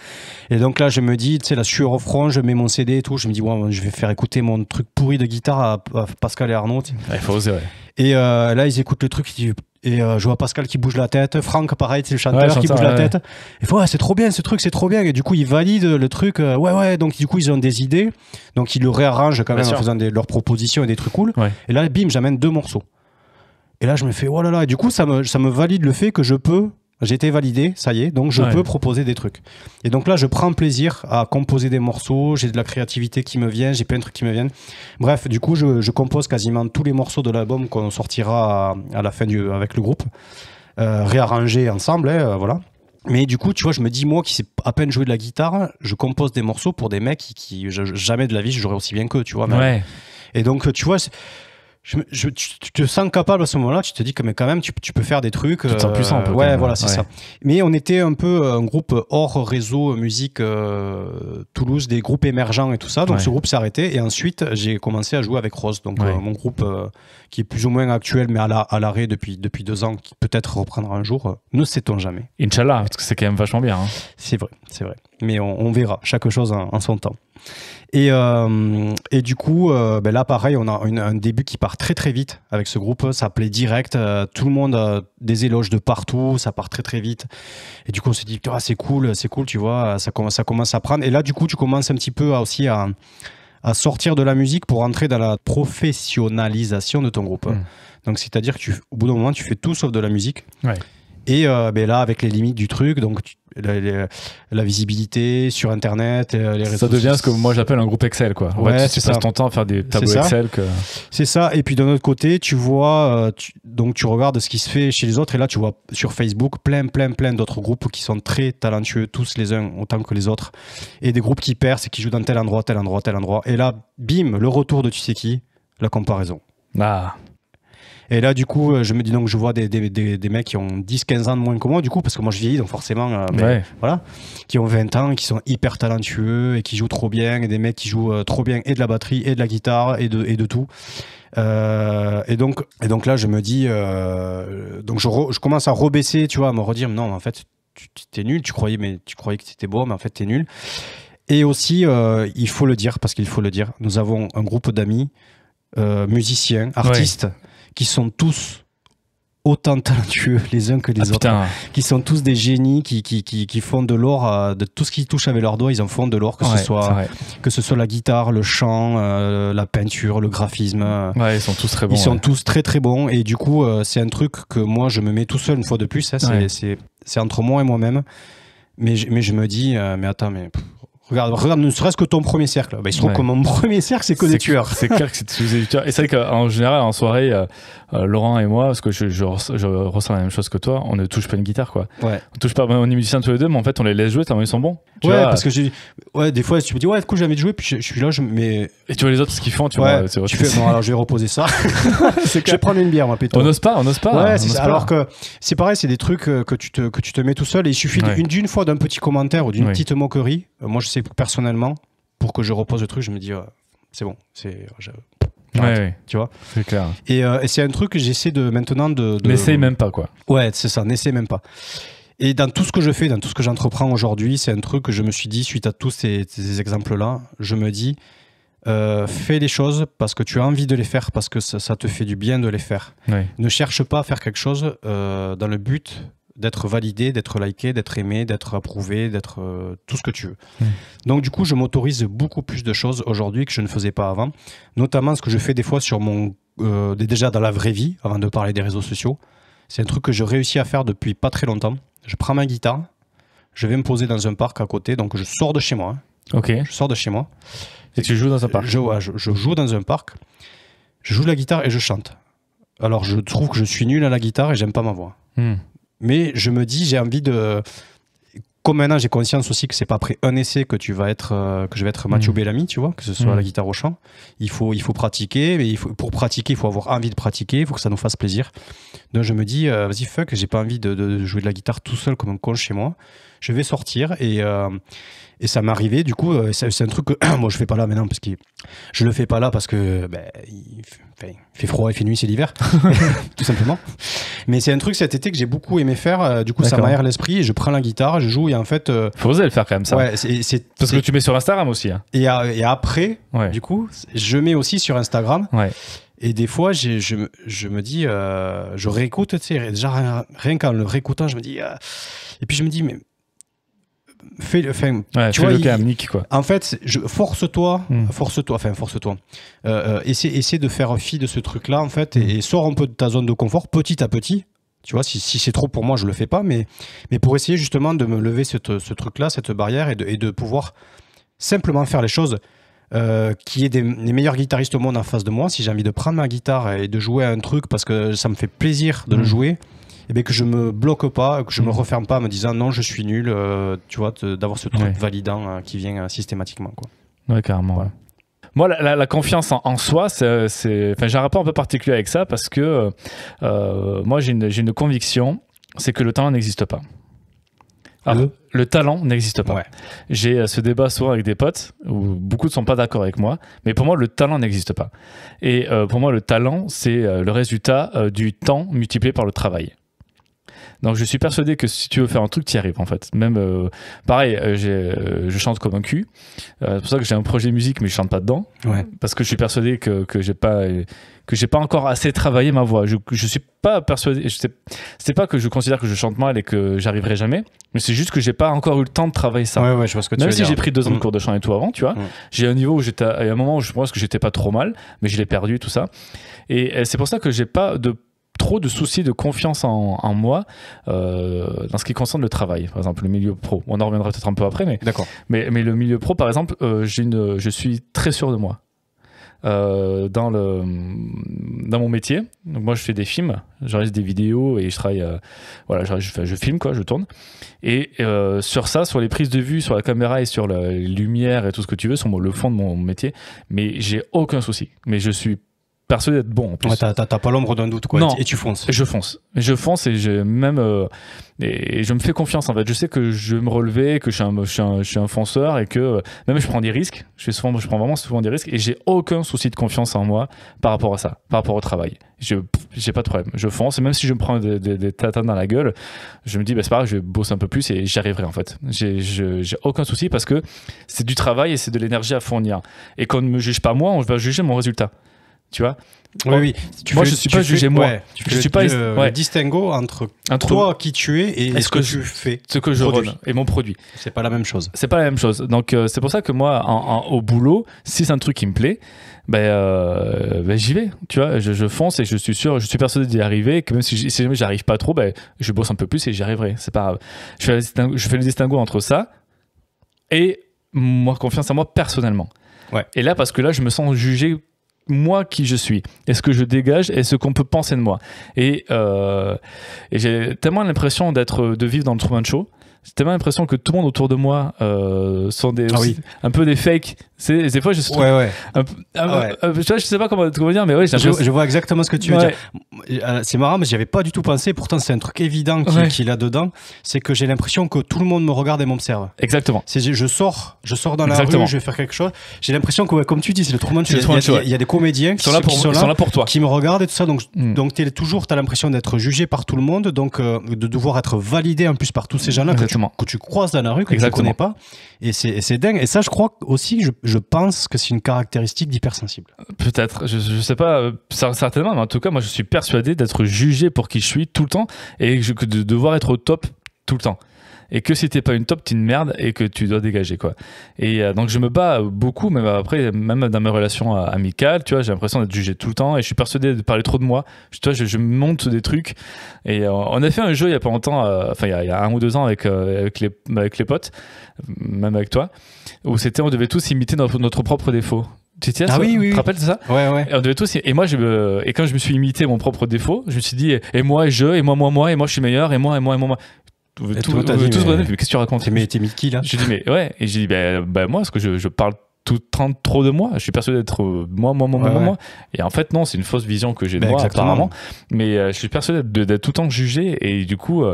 Et donc là, je me dis, tu sais, la sueur au front, je mets mon CD et tout, je me dis, ouais, je vais faire écouter mon truc pourri de guitare à Pascal et Arnaud. Il faut oser, ouais. Et là, ils écoutent le truc, et je vois Pascal qui bouge la tête, Franck pareil, c'est le chanteur qui bouge la tête. Et ouais, c'est trop bien ce truc, c'est trop bien. Et du coup, ils valident le truc. Ouais. Donc du coup, ils ont des idées. Donc ils le réarrangent quand même en faisant leurs propositions et des trucs cool. Ouais. Et là, bim, j'amène 2 morceaux. Et là, je me fais oh là là. Et du coup, ça me valide le fait que je peux. J'ai été validé, ça y est, donc je peux proposer des trucs. Et donc là, je prends plaisir à composer des morceaux, j'ai de la créativité qui me vient, j'ai plein de trucs qui me viennent. Bref, du coup, je compose quasiment tous les morceaux de l'album qu'on sortira à la fin avec le groupe. réarrangés ensemble, voilà. Mais du coup, tu vois, je me dis, moi qui sais à peine jouer de la guitare, je compose des morceaux pour des mecs qui jamais de la vie, je jouerais aussi bien qu'eux, tu vois. Ouais. Et donc, tu vois, tu te sens capable à ce moment-là, tu te dis que mais quand même, tu peux faire des trucs. Tu te sens puissant un peu. Ouais, voilà, c'est ça. Mais on était un peu un groupe hors réseau musique Toulouse, des groupes émergents et tout ça. Donc ce groupe s'est arrêté. Et ensuite, j'ai commencé à jouer avec Rose. Donc mon groupe qui est plus ou moins actuel, mais à l'arrêt depuis 2 ans, qui peut-être reprendra un jour, ne sait-on jamais. Inch'Allah, parce que c'est quand même vachement bien. Hein. C'est vrai. Mais on verra, chaque chose en son temps. Et du coup, là, pareil, on a un début qui part très très vite avec ce groupe. Ça plaît direct. Tout le monde a des éloges de partout. Ça part très très vite. Et du coup, on se dit, c'est cool, tu vois. Ça commence à prendre. Et là, du coup, tu commences un petit peu aussi à sortir de la musique pour entrer dans la professionnalisation de ton groupe. Donc, c'est-à-dire qu'au bout d'un moment, tu fais tout sauf de la musique. Ouais. Et là, avec les limites du truc, donc la visibilité sur Internet, les réseaux. Ça devient ce que moi j'appelle un groupe Excel, quoi. En fait, tu passes ton temps à faire des tableaux Excel. C'est ça. Et puis d'un autre côté, tu vois, tu regardes ce qui se fait chez les autres, et là, tu vois sur Facebook plein d'autres groupes qui sont très talentueux, tous les uns autant que les autres, et des groupes qui percent et qui jouent dans tel endroit. Et là, bim, le retour de tu sais qui, la comparaison. Ah. Et là, du coup, je me dis donc, je vois des mecs qui ont 10-15 ans de moins que moi, du coup, parce que moi je vieillis, donc forcément, voilà, qui ont 20 ans, qui sont hyper talentueux et qui jouent trop bien, et des mecs qui jouent trop bien et de la batterie et de la guitare et de tout. Et donc là, je me dis, donc je commence à rebaisser, tu vois, à me redire, non, en fait, t'es nul, tu croyais que c'était beau, mais en fait, t'es nul. Et aussi, il faut le dire, parce qu'il faut le dire, nous avons un groupe d'amis, musiciens, artistes, qui sont tous autant talentueux les uns que les autres, qui sont tous des génies, qui font de l'or, de tout ce qu'ils touchent avec leurs doigts, ils en font de l'or, que ce soit la guitare, le chant, la peinture, le graphisme. Ouais, ils sont tous très bons. Ils sont tous très très bons, et du coup, c'est un truc que moi je me mets tout seul une fois de plus, hein, c'est entre moi et moi-même, mais je me dis, mais attends, mais... Regarde, ne serait-ce que ton premier cercle. Il se trouve que mon premier cercle, c'est que des tueurs. C'est clair que c'est des tueurs. Et c'est vrai qu'en général, en soirée, Laurent et moi, parce que je ressens la même chose que toi, on ne touche pas une guitare, quoi. Ouais. On touche pas, on est musiciens tous les deux, mais en fait, on les laisse jouer tellement ils sont bons. Parce que des fois, tu me dis, cool, j'ai envie de jouer, puis je suis là, mais. Et tu vois les autres, ce qu'ils font, tu vois. Non, alors je vais reposer ça. Je vais prendre une bière, moi, plutôt. On n'ose pas. Ouais, c'est ça. Alors que c'est pareil, c'est des trucs que tu te mets tout seul, et il suffit d'une fois d'un petit commentaire ou d'une petite moquerie. Moi, je sais que personnellement, pour que je repose le truc, je me dis, c'est bon, tu vois. C'est clair. Et c'est un truc que j'essaie maintenant de... N'essaye même pas, quoi. Ouais, c'est ça, n'essaie même pas. Et dans tout ce que je fais, dans tout ce que j'entreprends aujourd'hui, c'est un truc que je me suis dit, suite à tous ces exemples-là, je me dis, fais les choses parce que tu as envie de les faire, parce que ça te fait du bien de les faire. Ouais. Ne cherche pas à faire quelque chose dans le but d'être validé, d'être liké, d'être aimé, d'être approuvé, d'être tout ce que tu veux. Donc du coup, je m'autorise beaucoup plus de choses aujourd'hui que je ne faisais pas avant, notamment ce que je fais des fois sur déjà dans la vraie vie, avant de parler des réseaux sociaux. C'est un truc que je réussis à faire depuis pas très longtemps. Je prends ma guitare, je vais me poser dans un parc à côté, donc je sors de chez moi. Ok. Je sors de chez moi. Et tu joues dans un parc? Je joue dans un parc, je joue de la guitare et je chante. Alors je trouve que je suis nul à la guitare et j'aime pas ma voix. Mais je me dis, j'ai envie de... Comme maintenant j'ai conscience aussi que c'est pas après un essai que je vais être Mathieu Bellamy, tu vois, que ce soit la guitare au chant. Il faut pratiquer, mais pour pratiquer, il faut avoir envie de pratiquer, il faut que ça nous fasse plaisir. Donc je me dis, vas-y fuck, j'ai pas envie de jouer de la guitare tout seul comme un con chez moi. Je vais sortir et ça m'est arrivé. Du coup, c'est un truc que moi je fais pas là maintenant, parce que je le fais pas là parce que il fait froid, il fait nuit, c'est l'hiver, tout simplement. Mais c'est un truc cet été que j'ai beaucoup aimé faire. Du coup, ça m'aère l'esprit. Et je prends la guitare, je joue, et en fait, faut oser le faire quand même, ça. Ouais, parce que tu mets sur Instagram aussi. Hein. Et après, du coup, je mets aussi sur Instagram. Ouais. Et des fois, je me dis, je réécoute, tu sais, déjà rien qu'en le réécoutant, je me dis, et puis je me dis, mais fais-le quand même, nique, quoi. En fait, force-toi. Essaie de faire fi de ce truc-là, en fait, et sors un peu de ta zone de confort petit à petit. Tu vois, si c'est trop pour moi, je le fais pas, mais pour essayer justement de me lever ce truc-là, cette barrière, et de pouvoir simplement faire les choses. Qui est les meilleurs guitaristes au monde en face de moi, si j'ai envie de prendre ma guitare et de jouer à un truc parce que ça me fait plaisir de le jouer, et bien que je me bloque pas, que je me referme pas en me disant non, je suis nul, tu vois, d'avoir ce truc validant qui vient systématiquement, quoi. Ouais, carrément. Ouais. Moi, la confiance en soi, j'ai un rapport un peu particulier avec ça parce que moi, j'ai une conviction, c'est que le talent n'existe pas. Alors, le talent n'existe pas. Ouais. J'ai ce débat souvent avec des potes où beaucoup ne sont pas d'accord avec moi, mais pour moi, le talent n'existe pas. Et pour moi, le talent, c'est le résultat du temps multiplié par le travail. Donc, je suis persuadé que si tu veux faire un truc, tu y arrives en fait. Même, pareil, je chante comme un cul. C'est pour ça que j'ai un projet musique, mais je chante pas dedans. Ouais. Parce que je suis persuadé que j'ai pas encore assez travaillé ma voix. Je suis pas persuadé. C'est pas que je considère que je chante mal et que j'arriverai jamais, mais c'est juste que j'ai pas encore eu le temps de travailler ça. Ouais, je vois ce que tu veux dire. Même si j'ai pris 2 ans de mmh. cours de chant et tout avant, tu vois, mmh. j'ai un niveau où il y a un moment où je pense que j'étais pas trop mal, mais je l'ai perdu tout ça. Et c'est pour ça que j'ai pas trop de soucis de confiance en moi dans ce qui concerne le travail, par exemple le milieu pro. On en reviendra peut-être un peu après, mais le milieu pro, par exemple, je suis très sûr de moi. Dans mon métier, donc moi je fais des films, je réalise des vidéos et je travaille, je filme quoi, je tourne. Et sur ça, sur les prises de vue, sur la caméra et sur la lumière et tout ce que tu veux, sur le fond de mon métier, mais j'ai aucun souci. Mais je suis persuadé d'être bon en plus. Ouais, t'as pas l'ombre d'un doute quoi. Non, et tu fonces. Je fonce et je me fais confiance en fait. Je sais que je vais me relever, que je suis un fonceur et que même je prends des risques. Je prends vraiment souvent des risques et j'ai aucun souci de confiance en moi par rapport à ça, par rapport au travail. J'ai pas de problème. Je fonce et même si je me prends des tatanes dans la gueule, je me dis c'est pas grave, je vais bosser un peu plus et j'y arriverai en fait. J'ai aucun souci parce que c'est du travail et c'est de l'énergie à fournir. Et qu'on ne me juge pas moi, on va juger mon résultat. Tu vois, oui. Moi, je suis pas jugé moi. Je suis pas le distinguo entre toi qui tu es et ce que tu fais. Ce que je rôle et mon produit. C'est pas la même chose. C'est pas la même chose. Donc c'est pour ça que moi, au boulot, si c'est un truc qui me plaît, j'y vais. Tu vois, je fonce et je suis persuadé d'y arriver. Que même si jamais j'arrive pas trop, je bosse un peu plus et j'y arriverai. C'est pas grave. Je fais le distinguo entre ça et moi confiance en moi personnellement. Ouais. Et là, parce que là, je me sens jugé. Moi qui je suis, et ce que je dégage et ce qu'on peut penser de moi. Et j'ai tellement l'impression de vivre dans le Truman Show. J'ai tellement l'impression que tout le monde autour de moi sont un peu des fakes. Des fois, je suis je sais pas comment dire, mais je vois exactement ce que tu veux dire. C'est marrant, mais j'y avais pas du tout pensé. Pourtant, c'est un truc évident qui est là-dedans. C'est que j'ai l'impression que tout le monde me regarde et m'observe. Exactement. Je sors dans la rue, je vais faire quelque chose. J'ai l'impression que, comme tu dis, c'est le Truman Show. Il y a des comédiens qui sont là pour toi, qui me regardent et tout ça. Donc t'as l'impression d'être jugé par tout le monde, donc de devoir être validé en plus par tous ces gens-là que tu croises dans la rue, que tu ne connais pas. Et c'est dingue. Et ça, je crois aussi, je pense que c'est une caractéristique d'hypersensible. Peut-être, je sais pas, certainement, mais en tout cas, moi, je suis persuadé d'être jugé pour qui je suis tout le temps et de devoir être au top tout le temps. Et que si t'es pas une top, t'es une merde et que tu dois dégager, quoi. Et donc je me bats beaucoup, mais après, même dans mes relations amicales, tu vois, j'ai l'impression d'être jugé tout le temps et je suis persuadé de parler trop de moi. Tu vois, je monte des trucs. Et on a fait un jeu il y a pas longtemps, il y a 1 ou 2 ans avec les potes, même avec toi, où on devait tous imiter notre propre défaut. Tu te rappelles de ça? Ouais. Et on devait tous. Et moi, et quand je me suis imité mon propre défaut, je me suis dit, et moi, et moi, et moi, je suis meilleur, et moi. Tous mais qu'est-ce que tu racontes? Mais t'es mis qui là? J'ai dit mais ouais, et j'ai dit moi parce que je parle trop de moi, je suis persuadé d'être moi. Et en fait non, c'est une fausse vision que j'ai de moi apparemment. Mais je suis persuadé d'être tout le temps jugé et du coup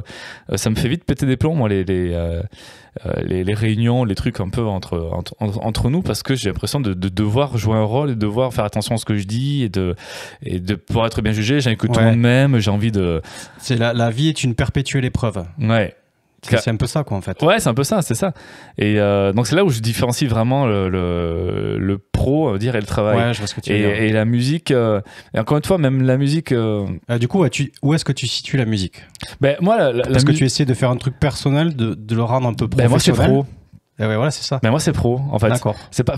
ça me fait vite péter des plombs moi les réunions, les trucs un peu entre nous parce que j'ai l'impression de devoir jouer un rôle et de devoir faire attention à ce que je dis et de pouvoir être bien jugé. J'ai envie que tout le monde m'aime, j'ai envie de. C'est la vie est une perpétuelle épreuve. Ouais. C'est un peu ça, quoi, en fait. Ouais, c'est un peu ça, c'est ça. Et donc, c'est là où je différencie vraiment le pro, et le travail. Ouais, je vois ce que tu veux dire. Et la musique, et encore une fois, même la musique. Du coup, où est-ce que tu situes la musique? Moi, parce que tu essaies de faire un truc personnel, de le rendre un peu professionnel. Moi, c'est pro. Ouais, voilà, c'est ça. Mais moi, c'est pro, en fait. D'accord. C'est pas,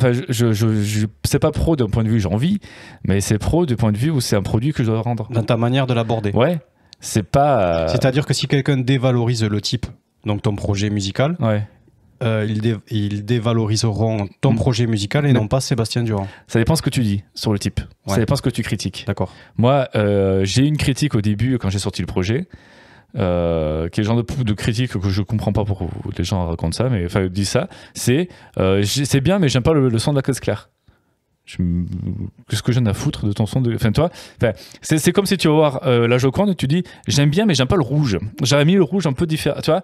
c'est pas pro d'un point de vue j'ai envie, mais c'est pro du point de vue où c'est un produit que je dois rendre. Dans ta manière de l'aborder. Ouais. C'est pas. C'est-à-dire que si quelqu'un dévalorise le type, donc ton projet musical, ils dévaloriseront ton projet musical et non pas Sébastien Durand. Ça dépend ce que tu dis sur le type. Ça dépend ce que tu critiques. D'accord. Moi, j'ai eu une critique au début quand j'ai sorti le projet. qui est le genre de critique que je comprends pas pourquoi les gens racontent ça, mais enfin disent ça, c'est bien, mais j'aime pas le son de la caisse claire. Qu'est-ce que j'en ai à foutre de ton son de... Enfin, toi, c'est comme si tu vas voir la Joconde et tu dis j'aime bien, mais j'aime pas le rouge. J'aurais mis le rouge un peu différent. Tu vois,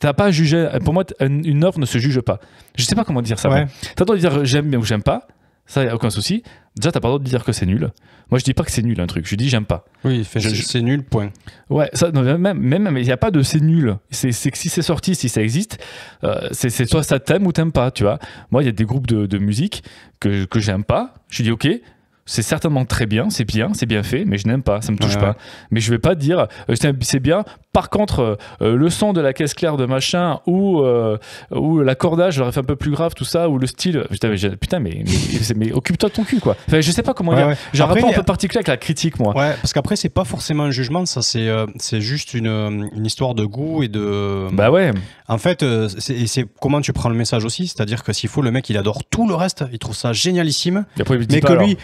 t'as pas à juger. Pour moi, une œuvre ne se juge pas. Je sais pas comment dire ça. Ouais. T'as le droit de dire j'aime ou j'aime pas. Ça, y a aucun souci. Déjà, t'as pas le droit de dire que c'est nul. Moi, je dis pas que c'est nul un truc. Je dis j'aime pas. Oui, c'est nul, point. Ouais, ça, non, même il n'y a pas de c'est nul. C'est que si c'est sorti, si ça existe, c'est toi ça t'aime ou t'aimes pas, tu vois. Moi, il y a des groupes de musique que j'aime pas. Je dis ok, c'est certainement très bien, c'est bien fait, mais je n'aime pas, ça me touche pas. Mais je vais pas dire c'est bien. Par contre, le son de la caisse claire de machin ou l'accordage, j'aurais fait un peu plus grave, tout ça, ou le style. Putain, mais occupe-toi de ton cul, quoi. Enfin, je sais pas comment dire. Ouais. J'ai un rapport un peu particulier avec la critique, moi. Ouais, parce qu'après, c'est pas forcément un jugement, ça, c'est juste une histoire de goût et de. Bah ouais. En fait, c'est comment tu prends le message aussi, c'est-à-dire que s'il faut, le mec, il adore tout le reste, il trouve ça génialissime, après, mais que lui,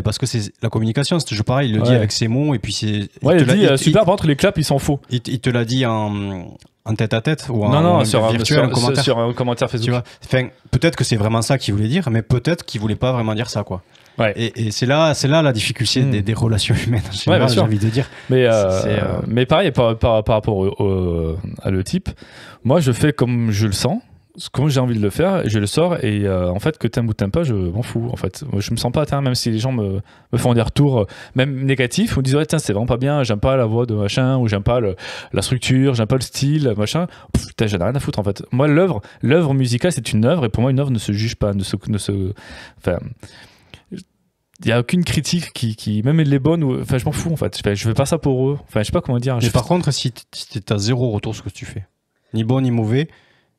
parce que c'est la communication, c'est toujours pareil, il le dit avec ses mots, et puis c'est. Ouais, il dit super, par contre, les claps, ils s'en foutent. Il te l'a dit en tête-à-tête ou sur virtuel, un commentaire. Sur un commentaire Facebook. Tu vois, enfin, peut-être que c'est vraiment ça qu'il voulait dire, mais peut-être qu'il voulait pas vraiment dire ça, quoi. Ouais. Et c'est là la difficulté des relations humaines, j'ai envie de dire. Mais pareil, par rapport à le type, moi je fais comme je le sens, comme j'ai envie de le faire, je le sors, et en fait, que t'aimes ou t'aimes pas, je m'en fous. En fait, moi, je me sens pas atteint, même si les gens me font des retours, même négatifs, ou disent ouais, tiens, c'est vraiment pas bien, j'aime pas la voix de machin, ou j'aime pas la structure, j'aime pas le style, machin. Putain, j'en ai rien à foutre, en fait. Moi, l'œuvre musicale, c'est une œuvre, et pour moi, une œuvre ne se juge pas, enfin, il n'y a aucune critique qui même elle est bonne, enfin, je m'en fous, en fait. Je fais pas ça pour eux. Enfin, je sais pas comment dire. Mais par contre, si t'as zéro retour sur ce que tu fais, ni bon ni mauvais,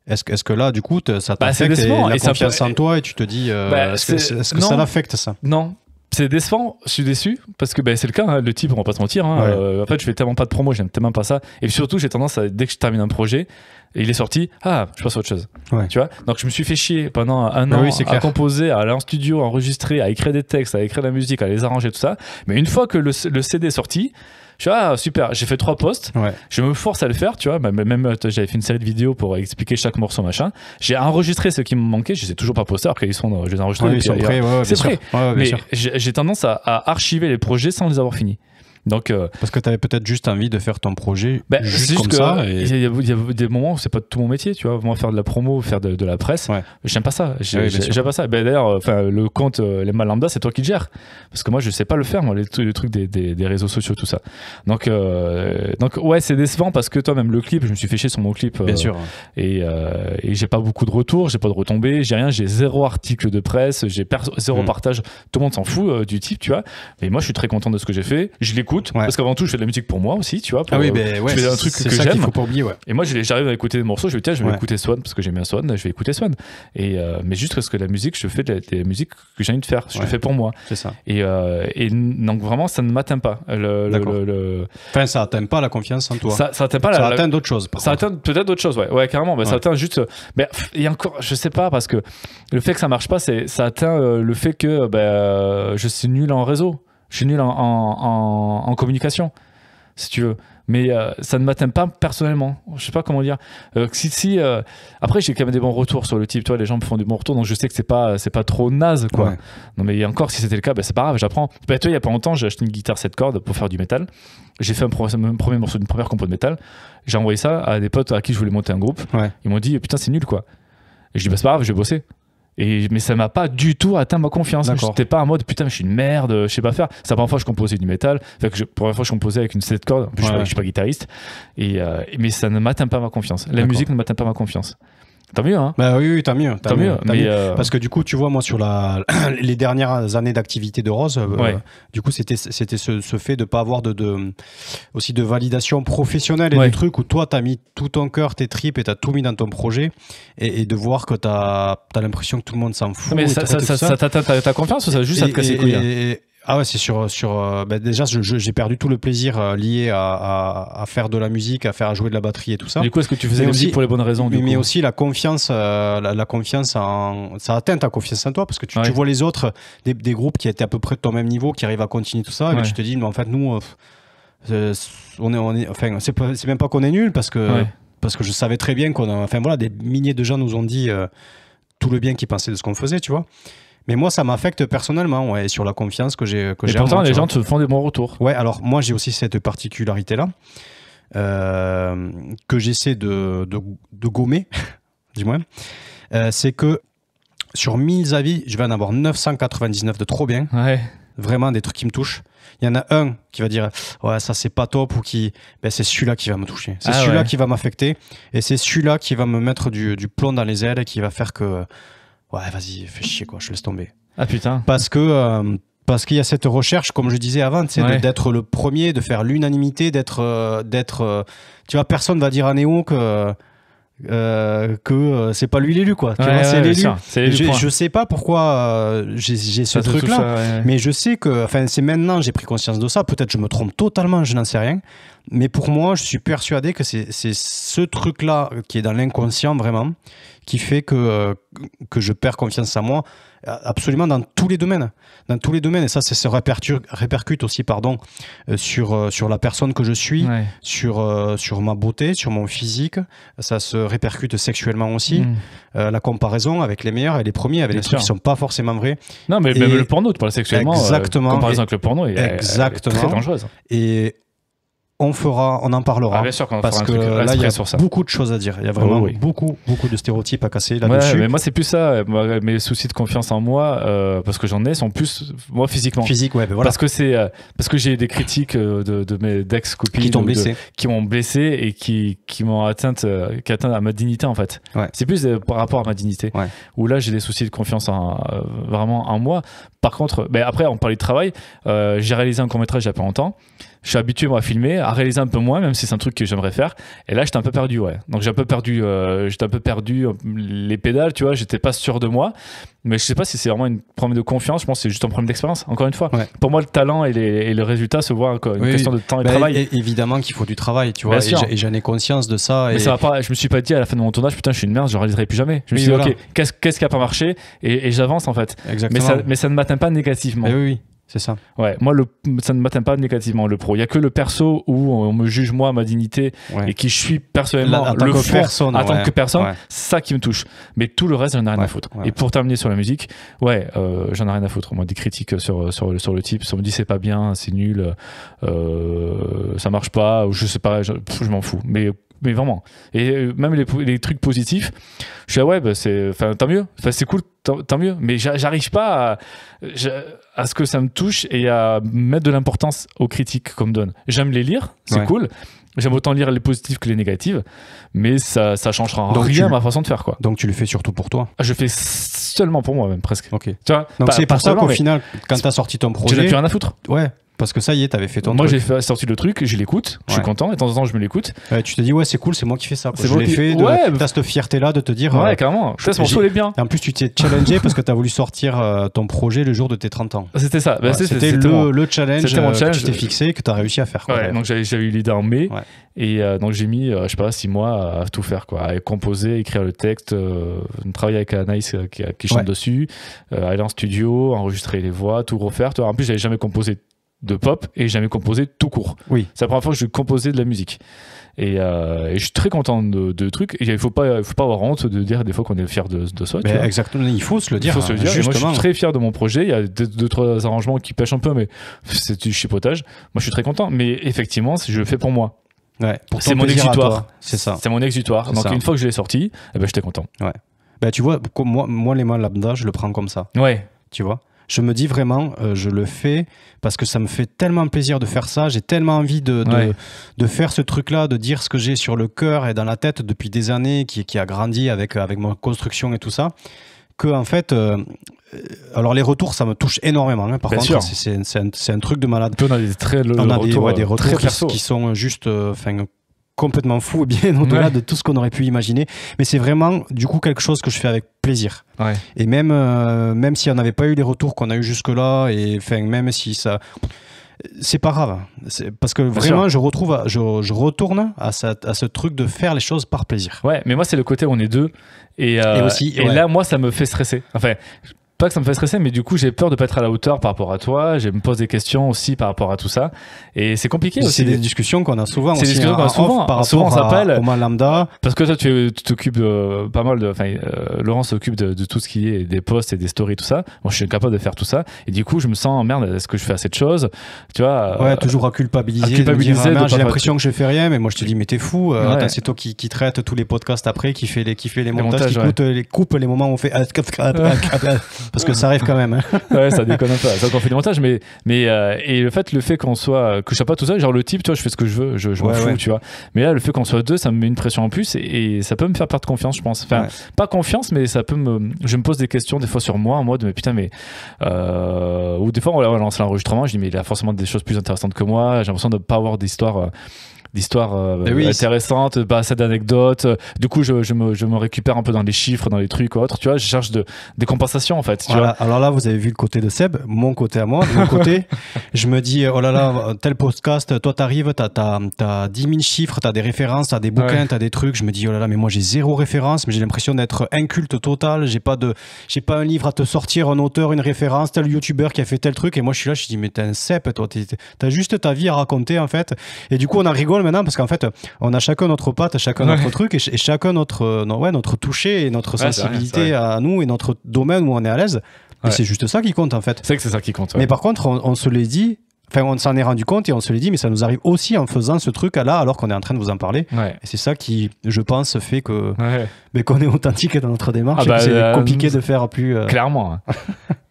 est-ce que là, du coup, ça t'affecte la confiance en toi, et tu te dis, est-ce que ça l'affecte, ça? Non. C'est décevant, je suis déçu, parce que c'est le cas, hein, le type, on va pas se mentir. Hein, en fait, je fais tellement pas de promo, j'aime tellement pas ça. Et surtout, j'ai tendance à, dès que je termine un projet, et il est sorti, je passe à autre chose. Ouais. Tu vois, donc je me suis fait chier pendant un an à composer, à aller en studio, à enregistrer, à écrire des textes, à écrire de la musique, à les arranger, tout ça. Mais une fois que le CD est sorti, je suis super, j'ai fait 3 posts, je me force à le faire, tu vois, même j'avais fait une série de vidéos pour expliquer chaque morceau, machin. J'ai enregistré ce qui me manquait, je les ai toujours pas postés, alors qu'ils sont, je les ai enregistrés. Ils sont prêts, c'est prêt. Mais j'ai tendance à archiver les projets sans les avoir finis. Donc, parce que tu avais peut-être juste envie de faire ton projet juste comme ça. Il y a des moments où c'est pas tout mon métier, tu vois. Moi, faire de la promo, faire de la presse, j'aime pas ça. J'aime pas ça. D'ailleurs, le compte Les Mal Lambda, c'est toi qui le gères. Parce que moi, je sais pas le faire, moi, les trucs des réseaux sociaux, tout ça. Donc ouais, c'est décevant parce que toi, même le clip, je me suis fait chier sur mon clip. Bien sûr. Et j'ai pas beaucoup de retours, j'ai pas de retombées, j'ai rien, j'ai 0 article de presse, j'ai 0 partage. Tout le monde s'en fout du type, tu vois. Mais moi, je suis très content de ce que j'ai fait. Je l'écoute. Parce qu'avant tout, je fais de la musique pour moi aussi, tu vois. Je fais un truc que j'aime. Qu'il faut pas oublier, Et moi, j'arrive à écouter des morceaux, je vais écouter Swan parce que j'aime bien Swan, je vais écouter Swan. Mais juste parce que la musique, je fais des musiques que j'ai envie de faire, je le fais pour moi. C'est ça. Et donc vraiment, ça ne m'atteint pas. Enfin, ça atteint pas la confiance en toi. Ça atteint pas ça atteint d'autres choses. Ça atteint peut-être d'autres choses, ouais, carrément. Ça atteint juste. Mais il y a encore, je sais pas, parce que le fait que ça marche pas, ça atteint le fait que je suis nul en réseau. Je suis nul en communication, si tu veux. Mais ça ne m'atteint pas personnellement. Je sais pas comment dire. Après, j'ai quand même des bons retours sur le type. Toi, les gens me font des bons retours, donc je sais que c'est pas trop naze, quoi. Ouais. Non, mais encore, si c'était le cas, c'est pas grave, j'apprends. Toi, il y a pas longtemps, j'ai acheté une guitare 7 cordes pour faire du métal. J'ai fait un premier morceau d'une première compo de métal. J'ai envoyé ça à des potes à qui je voulais monter un groupe. Ouais. Ils m'ont dit, putain, c'est nul, quoi. Et je dis, c'est pas grave, je vais bosser. Mais ça m'a pas du tout atteint ma confiance. J'étais pas en mode putain, je suis une merde, je sais pas faire. C'est la première fois que je composais du métal. Pour la première fois, je composais avec une 7 cordes. En plus, je suis pas guitariste. Mais ça ne m'atteint pas ma confiance. La musique ne m'atteint pas ma confiance. Tant mieux, hein. Bah oui, tant mieux. Parce que du coup, tu vois, moi, sur les dernières années d'activité de Rose, du coup, c'était ce fait de pas avoir aussi de validation professionnelle et des trucs où toi, t'as mis tout ton cœur, tes tripes et t'as tout mis dans ton projet et de voir que t'as l'impression que tout le monde s'en fout. Mais ça t'atteint ta confiance ou ça juste à te casser les couilles? Ah ouais, c'est déjà, j'ai perdu tout le plaisir lié à faire de la musique, à jouer de la batterie et tout ça. Du coup, est-ce que tu faisais la musique pour les bonnes raisons? Mais aussi la confiance, la confiance ça atteint ta confiance en toi parce que tu vois les autres, des groupes qui étaient à peu près de ton même niveau, qui arrivent à continuer tout ça, et tu te dis, mais en fait, nous, Enfin, c'est même pas qu'on est nul parce que je savais très bien enfin voilà, des milliers de gens nous ont dit tout le bien qu'ils pensaient de ce qu'on faisait, tu vois. Mais moi, ça m'affecte personnellement, ouais, sur la confiance que j'ai. Et pourtant, les gens te font des bons retours. Ouais, alors moi, j'ai aussi cette particularité-là que j'essaie de gommer, du moins. C'est que sur 1000 avis, je vais en avoir 999 de trop bien. Ouais. Vraiment des trucs qui me touchent. Il y en a un qui va dire ouais, ça c'est pas top, ou qui c'est celui-là qui va me toucher, c'est celui-là qui va m'affecter, et c'est celui-là qui va me mettre du plomb dans les ailes et qui va faire que ouais, vas-y, fais chier quoi, je laisse tomber. Ah putain. Parce qu'il y a cette recherche, comme je disais avant, d'être le premier, de faire l'unanimité, d'être tu vois, personne va dire à Néo que c'est pas lui l'élu, quoi. Tu vois, c'est l'élu. Je sais pas pourquoi j'ai ce truc là, mais je sais que, enfin, c'est maintenant j'ai pris conscience de ça, peut-être je me trompe totalement, je n'en sais rien, mais pour moi je suis persuadé que c'est ce truc là qui est dans l'inconscient vraiment, qui fait que je perds confiance en moi absolument dans tous les domaines, et ça se répercute aussi sur la personne que je suis, sur ma beauté, sur mon physique. Ça se répercute sexuellement aussi, la comparaison avec les meilleurs et les premiers, avec les trucs qui sont pas forcément vrais. Non, mais même le porno, tu parles sexuellement, exactement, comparaison avec le porno est très dangereuse. Et on en parlera, bien sûr, parce que là il y a beaucoup de choses à dire, il y a vraiment beaucoup de stéréotypes à casser là-dessus. Mais moi c'est plus ça, mes soucis de confiance en moi, parce que j'en ai, sont plus moi physiquement. Voilà. Parce que j'ai des critiques de mes ex-copines qui m'ont blessé et qui m'ont atteint à ma dignité en fait. C'est plus par rapport à ma dignité, où là j'ai des soucis de confiance vraiment en moi. Par contre, après on parlait de travail, j'ai réalisé un court-métrage il y a pas longtemps. Je suis habitué moi à filmer, à réaliser un peu moins, même si c'est un truc que j'aimerais faire. Et là, j'étais un peu perdu, Donc j'étais un peu perdu les pédales, tu vois. J'étais pas sûr de moi, mais je sais pas si c'est vraiment un problème de confiance. Je pense que c'est juste un problème d'expérience. Encore une fois, pour moi, le talent et le résultat se voient une question de temps et de travail. Évidemment qu'il faut du travail, tu vois. Et j'en ai conscience de ça. Mais ça va pas. Je me suis pas dit à la fin de mon tournage, putain, je suis une merde, je réaliserai plus jamais. Je me suis dit, ok, qu'est-ce qui a pas marché, et j'avance en fait. Exactement. Mais ça ne m'atteint pas négativement. Oui. C'est ça. Ouais, moi, ça ne m'atteint pas négativement, le pro. Il n'y a que le perso où on me juge, moi, ma dignité, et qui je suis personnellement, en tant que personne, c'est ça qui me touche. Mais tout le reste, j'en ai rien à foutre. Et pour terminer sur la musique, j'en ai rien à foutre. Moi, des critiques sur le type, si on me dit c'est pas bien, c'est nul, ça marche pas, ou je sais pas, je m'en fous. Mais vraiment. Et même les trucs positifs, je suis tant mieux. C'est cool, tant mieux. Mais j'arrive pas à ce que ça me touche et à mettre de l'importance aux critiques qu'on me donne. J'aime les lire, c'est cool. J'aime autant lire les positives que les négatives, mais ça changera rien à ma façon de faire, quoi. Donc tu le fais surtout pour toi? Je fais seulement pour moi, même presque. Ok. Tu vois, donc c'est pour ça qu'au final, quand t'as sorti ton projet, j'en ai plus rien à foutre. Ouais. Parce que ça y est, t'avais fait ton truc. Moi, j'ai sorti le truc, je l'écoute, je suis content, et de temps en temps, je me l'écoute. Tu te dis, c'est cool, c'est moi qui fais ça. C'est je l'ai fait, t'as cette fierté-là de te dire. Ouais, carrément. Ça, mon show est bien. Et en plus, tu t'es challengé parce que t'as voulu sortir ton projet le jour de tes 30 ans. C'était ça. C'était le challenge que tu t'es fixé, que t'as réussi à faire. Ouais, donc j'avais eu l'idée en mai. Et donc j'ai mis, je sais pas, 6 mois à tout faire, quoi. À composer, écrire le texte, travailler avec Anaïs qui chante dessus, aller en studio, enregistrer les voix, tout refaire. En plus, j'avais jamais composé de pop et jamais composé tout court. C'est la première fois que je composais de la musique. Et je suis très content de trucs. Il faut pas avoir honte de dire des fois qu'on est fier de soi. Exactement, il faut se le dire. Justement. Moi, je suis très fier de mon projet. Il y a 2-3 arrangements qui pêchent un peu, mais c'est du chipotage. Moi, je suis très content. Mais effectivement, je le fais pour moi. C'est mon exutoire. C'est ça. C'est mon exutoire. Donc une fois que je l'ai sorti, j'étais content. Tu vois, moi les mains lambda, je le prends comme ça. Tu vois. Je me dis vraiment, je le fais parce que ça me fait tellement plaisir de faire ça. J'ai tellement envie de faire ce truc-là, de dire ce que j'ai sur le cœur et dans la tête depuis des années, qui a grandi avec ma construction et tout ça, que en fait, alors les retours, ça me touche énormément. Par contre, c'est un truc de malade. On a des retours qui sont juste, complètement fou, bien au-delà de tout ce qu'on aurait pu imaginer, mais c'est vraiment du coup quelque chose que je fais avec plaisir. Et même si on n'avait pas eu les retours qu'on a eu jusque là, et même si ça, c'est pas grave, parce que vraiment je retourne à ce truc de faire les choses par plaisir. Mais moi c'est le côté où on est deux, et là moi ça me fait stresser. Enfin, pas que ça me fait stresser, mais du coup, j'ai peur de pas être à la hauteur par rapport à toi. Je me pose des questions aussi par rapport à tout ça. Et c'est compliqué aussi. C'est des discussions qu'on a souvent aussi. C'est des discussions qu'on a souvent. Par souvent, on s'appelle. Au lambda. Parce que toi, tu t'occupes pas mal de. Enfin, Laurent s'occupe de tout ce qui est des posts et des stories, tout ça. Moi, je suis incapable de faire tout ça. Et du coup, je me sens, merde, est-ce que je fais assez de choses? Tu vois. Ouais, toujours à culpabiliser. J'ai l'impression que je fais rien, mais moi, je te dis, mais t'es fou. Attends, c'est toi qui traite tous les podcasts après, qui fait les montages, qui coupe les moments où on fait. Parce que ça arrive quand même. Ouais, ça déconne un peu. Ça, quand on fait des montages, mais et le fait que je sois pas tout seul, genre le type, tu vois, je fais ce que je veux, je m'en fous, tu vois. Mais là, le fait qu'on soit deux, ça me met une pression en plus et ça peut me faire perdre confiance, je pense. Enfin, pas confiance, mais ça peut je me pose des questions des fois sur moi en mode, mais putain, mais ou des fois on lance l'enregistrement, je dis mais il a forcément des choses plus intéressantes que moi. J'ai l'impression de pas avoir d'histoire intéressantes, pas assez d'anecdotes. Du coup, je me récupère un peu dans les chiffres, dans les trucs ou autres. Tu vois, je cherche des compensations en fait. Tu vois. Alors là, vous avez vu le côté de Seb, mon côté à moi. De mon côté, je me dis, oh là là, tel podcast, toi t'arrives, t'as 10 000 chiffres, t'as des références, t'as des bouquins, t'as des trucs. Je me dis, oh là là, mais moi j'ai zéro référence, mais j'ai l'impression d'être inculte total. J'ai pas un livre à te sortir, un auteur, une référence, tel youtubeur qui a fait tel truc. Et moi je suis là, je dis, mais t'es un Seb, toi, t'as juste ta vie à raconter en fait. Et du coup, on en rigole maintenant parce qu'en fait on a chacun notre patte, chacun notre truc et chacun notre toucher et notre sensibilité à nous et notre domaine où on est à l'aise et c'est juste ça qui compte en fait. C'est que c'est ça qui compte, mais par contre on se l'est dit, enfin on s'en est rendu compte et on se l'est dit, mais ça nous arrive aussi en faisant ce truc là alors qu'on est en train de vous en parler et c'est ça qui je pense fait que mais qu'on est authentique dans notre démarche et que c'est compliqué de faire plus clairement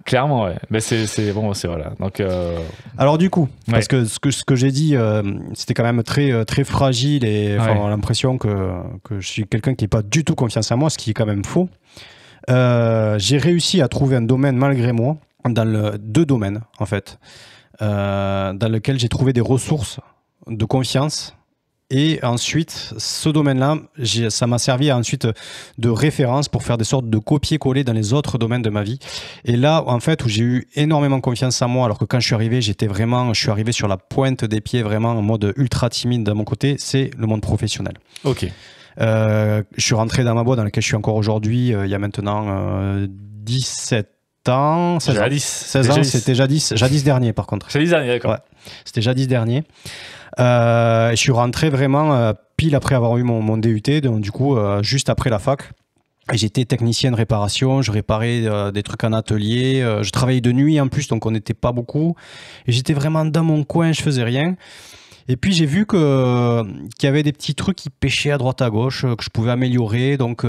Clairement, ouais. Mais c'est bon, c'est voilà. Donc, alors du coup, parce que ce que j'ai dit, c'était quand même très très fragile et on a l'impression que je suis quelqu'un qui n'est pas du tout confiance en moi, ce qui est quand même faux. J'ai réussi à trouver un domaine malgré moi, deux domaines en fait, dans lequel j'ai trouvé des ressources de confiance. Et ensuite, ce domaine-là, ça m'a servi ensuite de référence pour faire des sortes de copier-coller dans les autres domaines de ma vie. Et là, en fait, où j'ai eu énormément confiance en moi, alors que quand je suis arrivé, je suis arrivé sur la pointe des pieds, vraiment en mode ultra timide de mon côté, c'est le monde professionnel. Ok. Je suis rentré dans ma boîte dans laquelle je suis encore aujourd'hui, il y a maintenant 17 ans. 16 ans, c'était jadis dernier par contre. Jadis dernier, d'accord. Ouais, c'était jadis dernier. Je suis rentré vraiment pile après avoir eu mon DUT, donc du coup juste après la fac. Et j'étais technicien de réparation, je réparais des trucs en atelier, je travaillais de nuit en plus, donc on n'était pas beaucoup. Et j'étais vraiment dans mon coin, je faisais rien. Et puis j'ai vu qu'il y avait des petits trucs qui pêchaient à droite à gauche, que je pouvais améliorer, donc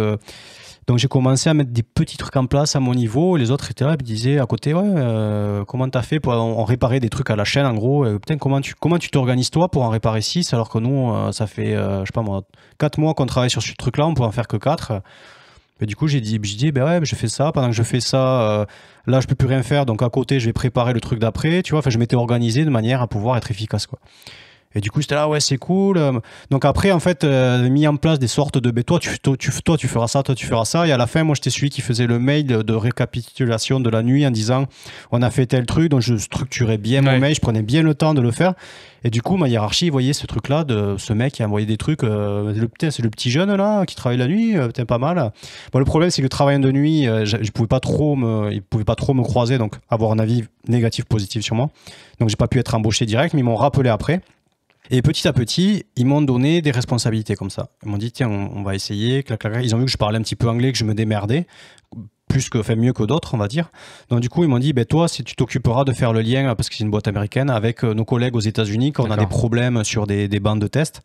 j'ai commencé à mettre des petits trucs en place à mon niveau. Et les autres étaient là et me disaient à côté, comment t'as fait on réparait des trucs à la chaîne en gros. Putain, comment tu t'organises toi pour en réparer 6 alors que nous, ça fait, je sais pas moi, 4 mois qu'on travaille sur ce truc-là, on peut en faire que 4. Et du coup, j'ai dit, ben ouais, je fais ça. Pendant que je fais ça, là, je peux plus rien faire. Donc à côté, je vais préparer le truc d'après. Tu vois, enfin, je m'étais organisé de manière à pouvoir être efficace, quoi. Et du coup, j'étais là, ouais, c'est cool. Donc après, en fait, mis en place des sortes de, toi, tu feras ça, toi, tu feras ça. Et à la fin, moi, j'étais celui qui faisait le mail de récapitulation de la nuit en disant, on a fait tel truc. Donc, je structurais bien mon mail, je prenais bien le temps de le faire. Et du coup, ma hiérarchie voyait ce truc-là, de ce mec qui a envoyé des trucs. C'est le petit jeune, là, qui travaille la nuit. Putain, pas mal. Bon, le problème, c'est que travaillant de nuit, il pouvait pas trop me croiser, donc avoir un avis négatif, positif sur moi. Donc, j'ai pas pu être embauché direct, mais ils m'ont rappelé après. Et petit à petit, ils m'ont donné des responsabilités comme ça. Ils m'ont dit, tiens, on va essayer. Ils ont vu que je parlais un petit peu anglais, que je me démerdais, mieux que d'autres, on va dire. Donc du coup, ils m'ont dit, toi, si tu t'occuperas de faire le lien, parce que c'est une boîte américaine, avec nos collègues aux États-Unis, quand on a des problèmes sur des bandes de tests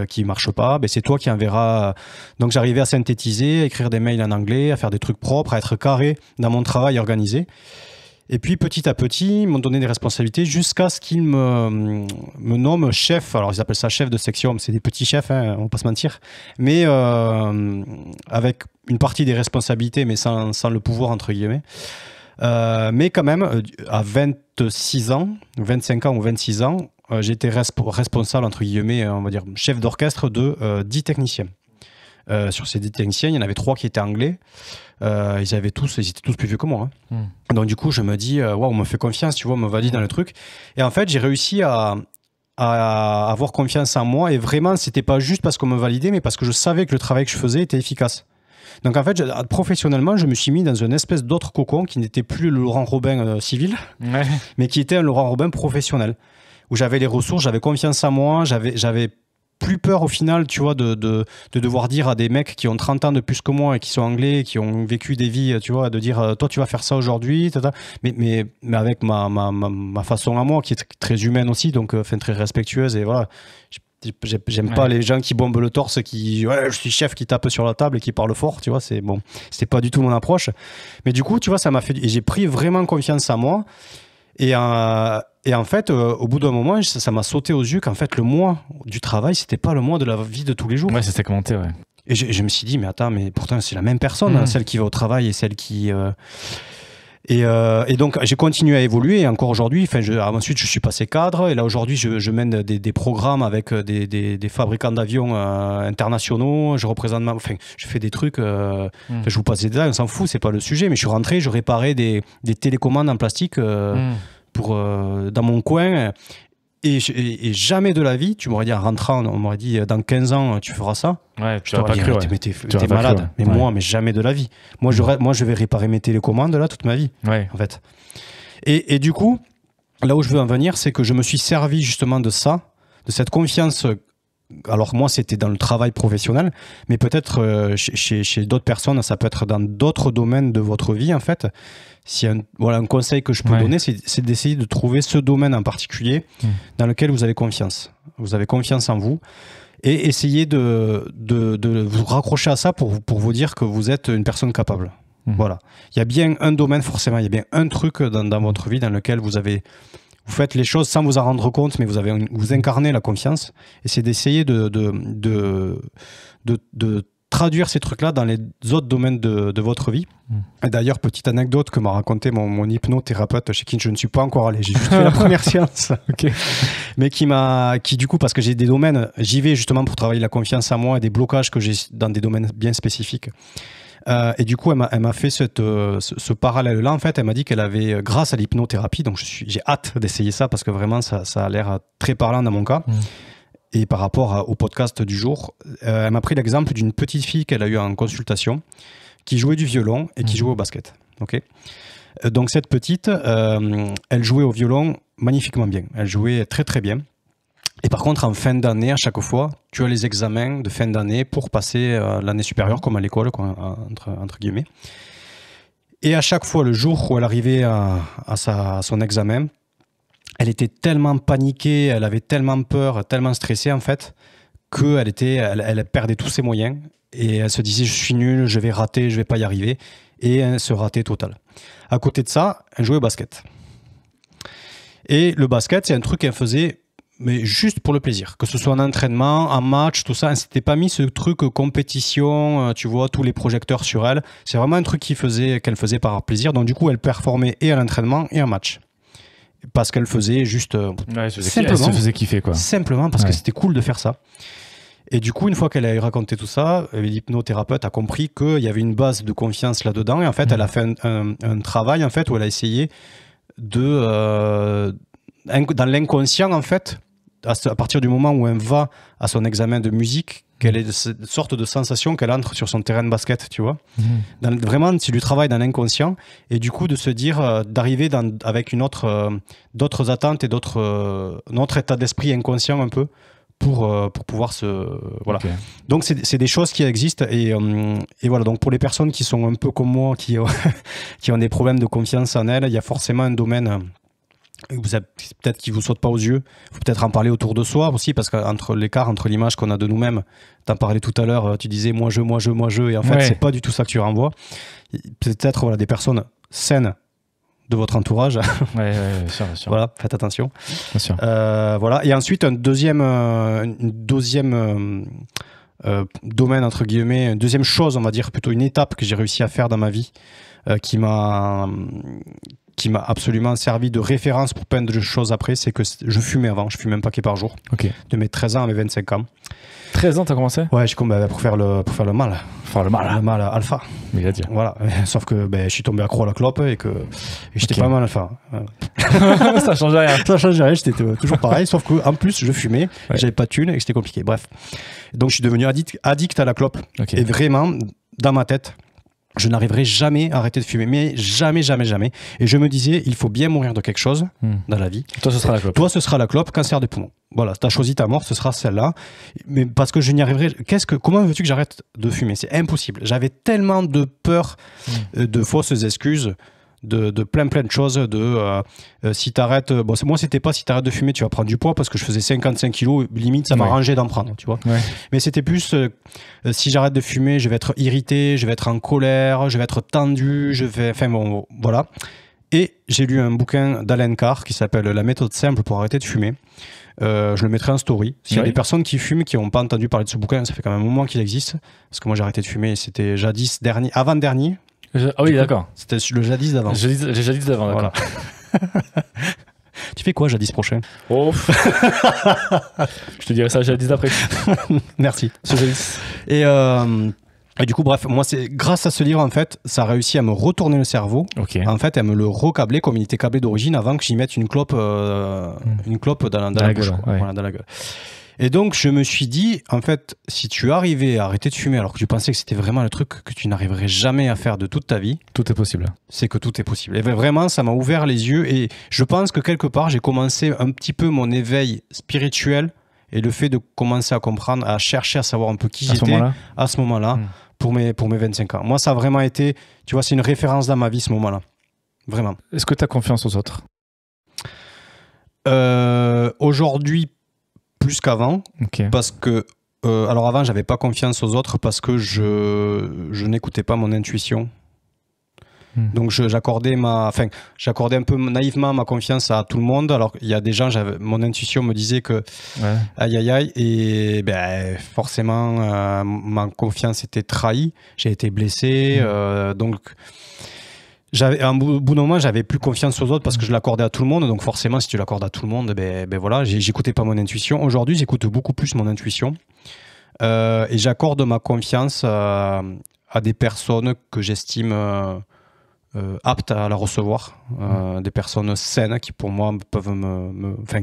qui ne marchent pas, c'est toi qui enverras. Donc j'arrivais à synthétiser, à écrire des mails en anglais, à faire des trucs propres, à être carré dans mon travail organisé. Et puis petit à petit, ils m'ont donné des responsabilités jusqu'à ce qu'ils me nomment chef. Alors ils appellent ça chef de section, mais c'est des petits chefs, hein, on va pas se mentir. Mais avec une partie des responsabilités, mais sans le pouvoir entre guillemets. Mais quand même, à 26 ans, 25 ans ou 26 ans, j'étais responsable entre guillemets, on va dire chef d'orchestre de 10 techniciens. Sur ces 10 techniciens, il y en avait 3 qui étaient anglais. Ils étaient tous plus vieux que moi. Hein. Donc du coup, je me dis, on me fait confiance, tu vois, on me valide dans le truc. Et en fait, j'ai réussi à avoir confiance en moi. Et vraiment, c'était pas juste parce qu'on me validait, mais parce que je savais que le travail que je faisais était efficace. Donc en fait, professionnellement, je me suis mis dans une espèce d'autre cocon qui n'était plus le Laurent Robin civil, mais qui était un Laurent Robin professionnel, où j'avais les ressources, j'avais confiance en moi, j'avais plus peur au final, tu vois, de devoir dire à des mecs qui ont 30 ans de plus que moi et qui sont anglais, qui ont vécu des vies, tu vois, de dire toi tu vas faire ça aujourd'hui, mais avec ma façon à moi qui est très humaine aussi, donc très respectueuse et voilà. J'aime pas les gens qui bombent le torse, je suis chef, qui tape sur la table et qui parle fort, tu vois, c'est pas du tout mon approche. Mais du coup, tu vois, ça m'a fait, et j'ai pris vraiment confiance en moi. Et en fait, au bout d'un moment, ça m'a sauté aux yeux qu'en fait, le moi du travail, c'était pas le moi de la vie de tous les jours. Ouais, c'était commenté, ouais. Et je me suis dit, mais attends, mais pourtant, c'est la même personne, celle qui va au travail et celle qui... Et donc, j'ai continué à évoluer. Et encore aujourd'hui, ensuite, je suis passé cadre. Et là, aujourd'hui, je mène des programmes avec des fabricants d'avions internationaux. Je représente je fais des trucs. Je vous passe des détails, on s'en fout, c'est pas le sujet. Mais je suis rentré, je réparais des télécommandes en plastique dans mon coin. Et jamais de la vie, tu m'aurais dit en rentrant, on m'aurait dit dans 15 ans, tu feras ça. Ouais, tu n'aurais pas cru. Mais t'es malade. Mais moi, jamais de la vie. Moi, je vais réparer mes télécommandes là toute ma vie, en fait. Et du coup, là où je veux en venir, c'est que je me suis servi justement de ça, de cette confiance. Alors moi, c'était dans le travail professionnel, mais peut-être chez d'autres personnes, ça peut être dans d'autres domaines de votre vie, en fait. Si un conseil que je peux donner, c'est d'essayer de trouver ce domaine en particulier dans lequel vous avez confiance. Vous avez confiance en vous et essayez de vous raccrocher à ça pour vous dire que vous êtes une personne capable. Voilà. Il y a bien un domaine, forcément, il y a bien un truc dans votre vie dans lequel vous faites les choses sans vous en rendre compte, mais vous incarnez la confiance. Et c'est d'essayer de traduire ces trucs-là dans les autres domaines de votre vie. Et d'ailleurs, petite anecdote que m'a raconté mon hypnothérapeute, chez qui je ne suis pas encore allé, j'ai juste fait la première séance, mais qui du coup, parce que j'ai des domaines, j'y vais justement pour travailler la confiance en moi et des blocages que j'ai dans des domaines bien spécifiques. Et du coup, elle m'a fait ce parallèle-là. En fait, elle m'a dit qu'elle avait, grâce à l'hypnothérapie, donc j'ai hâte d'essayer ça parce que vraiment, ça a l'air très parlant dans mon cas. Et par rapport au podcast du jour, elle m'a pris l'exemple d'une petite fille qu'elle a eue en consultation qui jouait du violon et qui jouait au basket. Donc cette petite, elle jouait au violon magnifiquement bien. Elle jouait très très bien. Et par contre, en fin d'année, à chaque fois, tu as les examens de fin d'année pour passer l'année supérieure, comme à l'école, entre guillemets. Et à chaque fois, le jour où elle arrivait à son examen, elle était tellement paniquée, elle avait tellement peur, tellement stressée en fait, qu'elle perdait tous ses moyens et elle se disait je suis nulle, je vais rater, je vais pas y arriver, et elle se ratait total. À côté de ça, elle jouait au basket. Et le basket, c'est un truc qu'elle faisait mais juste pour le plaisir, que ce soit en entraînement, en match, tout ça, elle s'était pas mis ce truc compétition, tu vois, tous les projecteurs sur elle. C'est vraiment un truc qu'elle faisait par plaisir, donc du coup elle performait et à l'entraînement et en match. Parce qu'elle faisait juste elle se faisait kiffer quoi. Simplement parce que c'était cool de faire ça. Et du coup, une fois qu'elle a raconté tout ça, l'hypnothérapeute a compris qu'il y avait une base de confiance là-dedans. Et en fait, elle a fait un travail en fait, où elle a essayé dans l'inconscient, en fait, à partir du moment où elle va à son examen de musique, qu'elle ait cette sorte de sensation qu'elle entre sur son terrain de basket, tu vois. Vraiment, c'est du travail dans l'inconscient, et du coup de se dire, d'arriver avec d'autres attentes et notre état d'esprit inconscient un peu, pour pouvoir voilà. Donc c'est des choses qui existent, et voilà. Donc pour les personnes qui sont un peu comme moi, qui ont des problèmes de confiance en elles, il y a forcément un domaine peut-être qui vous saute pas aux yeux. Il faut peut-être en parler autour de soi aussi, parce qu'entre l'écart entre l'image qu'on a de nous-mêmes, t'en parlais tout à l'heure, tu disais moi je, et en fait c'est pas du tout ça que tu renvoies. Peut-être voilà, des personnes saines de votre entourage. Bien sûr. Voilà, faites attention. Bien sûr. Voilà. Et ensuite un deuxième domaine entre guillemets, une deuxième chose, on va dire plutôt une étape que j'ai réussi à faire dans ma vie, qui m'a absolument servi de référence pour plein de choses après, c'est que je fumais avant, je fumais un paquet par jour, de mes 13 ans à mes 25 ans. 13 ans, t'as commencé ? Ouais, pour faire le mal. Faire le mal. Le mal alpha. Il a dit. Voilà. Sauf que je suis tombé accro à la clope et j'étais pas mal alpha. Ça change rien. Ça change rien, j'étais toujours pareil, sauf qu'en plus, je fumais, j'avais pas de thunes et que c'était compliqué. Bref. Donc, je suis devenu addict à la clope. Et vraiment, dans ma tête, je n'arriverai jamais à arrêter de fumer, mais jamais, jamais, jamais. Et je me disais, il faut bien mourir de quelque chose dans la vie. Toi, ce sera la clope. Toi, ce sera la clope, cancer des poumons. Voilà, tu as choisi ta mort, ce sera celle-là. Mais parce que je n'y arriverai... Comment veux-tu que j'arrête de fumer? C'est impossible. J'avais tellement de peur, de fausses excuses, de plein de choses, si t'arrêtes... Bon, moi, c'était pas si t'arrêtes de fumer, tu vas prendre du poids, parce que je faisais 55 kilos, limite, ça m'arrangeait d'en prendre, tu vois. Ouais. Mais c'était plus, si j'arrête de fumer, je vais être irrité, je vais être en colère, je vais être tendu, enfin bon, voilà. Et j'ai lu un bouquin d'Alain Carr qui s'appelle La méthode simple pour arrêter de fumer. Je le mettrai en story. S'il y a des personnes qui fument, qui n'ont pas entendu parler de ce bouquin, ça fait quand même un moment qu'il existe. Parce que moi, j'ai arrêté de fumer, c'était jadis dernier, avant-dernier. Ah oui, d'accord. C'était le jadis d'avant. J'ai jadis d'avant, d'accord. Voilà. Tu fais quoi jadis prochain? Oh. Je te dirai ça jadis d'après. Merci. Ce jadis. Et du coup, bref, moi, c'est grâce à ce livre, en fait, ça a réussi à me retourner le cerveau. Okay. En fait, à me le recabler comme il était câblé d'origine avant que j'y mette une clope dans la bouche. Ouais. Voilà, dans la gueule. Et donc, je me suis dit, en fait, si tu arrivais à arrêter de fumer alors que tu pensais que c'était vraiment le truc que tu n'arriverais jamais à faire de toute ta vie, tout est possible. C'est que tout est possible. Et vraiment, ça m'a ouvert les yeux. Et je pense que quelque part, j'ai commencé un petit peu mon éveil spirituel et le fait de commencer à comprendre, à chercher à savoir un peu qui j'étais à ce moment-là, pour mes 25 ans. Moi, ça a vraiment été, tu vois, c'est une référence dans ma vie, ce moment-là. Vraiment. Est-ce que tu as confiance aux autres? Aujourd'hui, plus qu'avant. Okay. Parce que, alors avant, j'avais pas confiance aux autres parce que je n'écoutais pas mon intuition. Donc j'accordais un peu naïvement ma confiance à tout le monde. Alors il y a des gens, mon intuition me disait que aïe aïe aïe, et ben forcément ma confiance était trahie. J'ai été blessé, donc à un bout d'un moment j'avais plus confiance aux autres parce que je l'accordais à tout le monde. Donc forcément si tu l'accordes à tout le monde, ben voilà, j'écoutais pas mon intuition. Aujourd'hui j'écoute beaucoup plus mon intuition et j'accorde ma confiance à des personnes que j'estime aptes à la recevoir, des personnes saines qui pour moi peuvent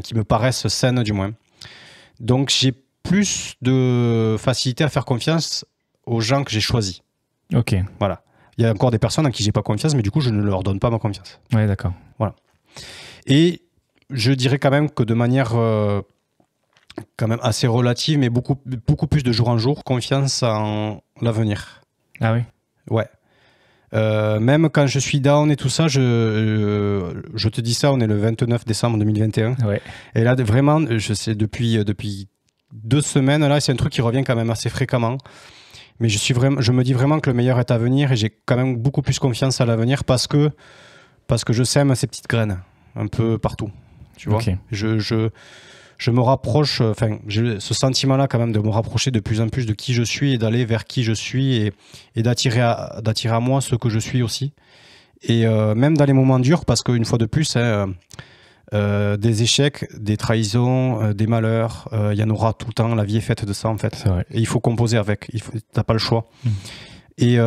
qui me paraissent saines du moins. Donc j'ai plus de facilité à faire confiance aux gens que j'ai choisis. Ok. Voilà. Il y a encore des personnes en qui j'ai pas confiance, mais du coup je ne leur donne pas ma confiance. Ouais, d'accord. Voilà. Et je dirais quand même que de manière quand même assez relative, mais beaucoup plus de jour en jour, confiance en l'avenir. Ah oui. Ouais. Même quand je suis down et tout ça, je te dis ça, on est le 29 décembre 2021. Ouais. Et là, vraiment, je sais, depuis 2 semaines, là, c'est un truc qui revient quand même assez fréquemment. Mais je me dis vraiment que le meilleur est à venir et j'ai quand même beaucoup plus confiance à l'avenir parce que je sème ces petites graines un peu partout. Tu vois, okay. Je me rapproche, j'ai ce sentiment-là quand même de me rapprocher de plus en plus de qui je suis et d'aller vers qui je suis et d'attirer à moi ce que je suis aussi. Et même dans les moments durs, parce qu'une fois de plus, des échecs, des trahisons, des malheurs, il y en aura tout le temps. La vie est faite de ça en fait. C'est vrai. Et il faut composer avec, t'as pas le choix. Et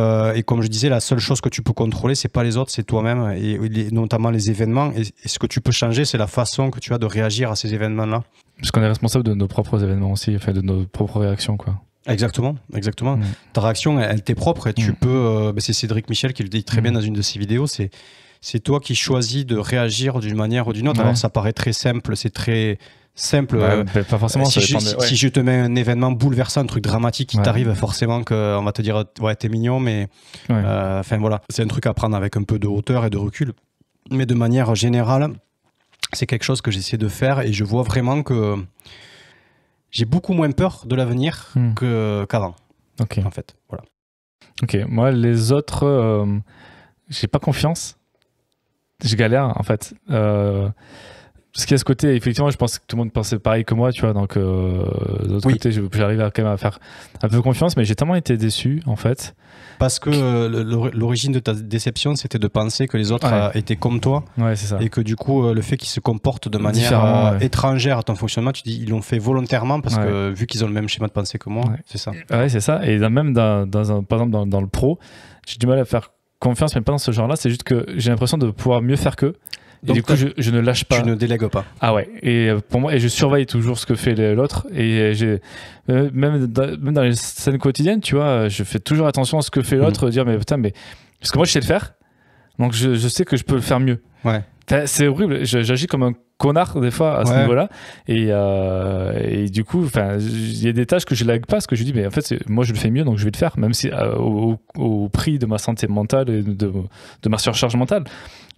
comme je disais, la seule chose que tu peux contrôler, c'est pas les autres, c'est toi-même, et notamment les événements. Et ce que tu peux changer, c'est la façon que tu as de réagir à ces événements-là. Parce qu'on est responsable de nos propres événements aussi, de nos propres réactions, quoi. Exactement. Ta réaction, elle t'est propre, et tu peux. C'est Cédric Michel qui le dit très bien dans une de ses vidéos. C'est toi qui choisis de réagir d'une manière ou d'une autre. Alors ça paraît très simple, c'est très simple. Pas forcément. Si je te mets un événement bouleversant, un truc dramatique qui t'arrive, forcément qu'on va te dire ouais, t'es mignon, mais voilà, c'est un truc à prendre avec un peu de hauteur et de recul. Mais de manière générale, c'est quelque chose que j'essaie de faire et je vois vraiment que j'ai beaucoup moins peur de l'avenir qu'avant. Ok. En fait, voilà. Ok. Moi, les autres, j'ai pas confiance. Je galère en fait. Parce qu'il y a ce côté, effectivement, je pense que tout le monde pensait pareil que moi, tu vois. Donc, de l'autre côté, j'arrive quand même à faire un peu confiance, mais j'ai tellement été déçu, en fait. Parce que l'origine de ta déception, c'était de penser que les autres étaient comme toi. Ouais, c'est ça. Et que du coup, le fait qu'ils se comportent de manière étrangère à ton fonctionnement, tu dis, ils l'ont fait volontairement parce que vu qu'ils ont le même schéma de pensée que moi, c'est ça. Ouais, c'est ça. Et même par exemple, dans le pro, j'ai du mal à faire confiance, mais pas dans ce genre-là. C'est juste que j'ai l'impression de pouvoir mieux faire qu'eux. Et donc du coup, je ne lâche pas. Tu ne délègues pas. Ah ouais. Et pour moi, et je surveille toujours ce que fait l'autre. Et même dans les scènes quotidiennes, tu vois, je fais toujours attention à ce que fait l'autre, dire mais putain, mais parce que moi je sais le faire, donc je sais que je peux le faire mieux. Ouais. C'est horrible. J'agis comme un connard des fois à ce niveau-là. Et du coup, il y a des tâches que je lègue pas, parce que je dis mais en fait moi je le fais mieux, donc je vais le faire, même si au prix de ma santé mentale et de ma surcharge mentale.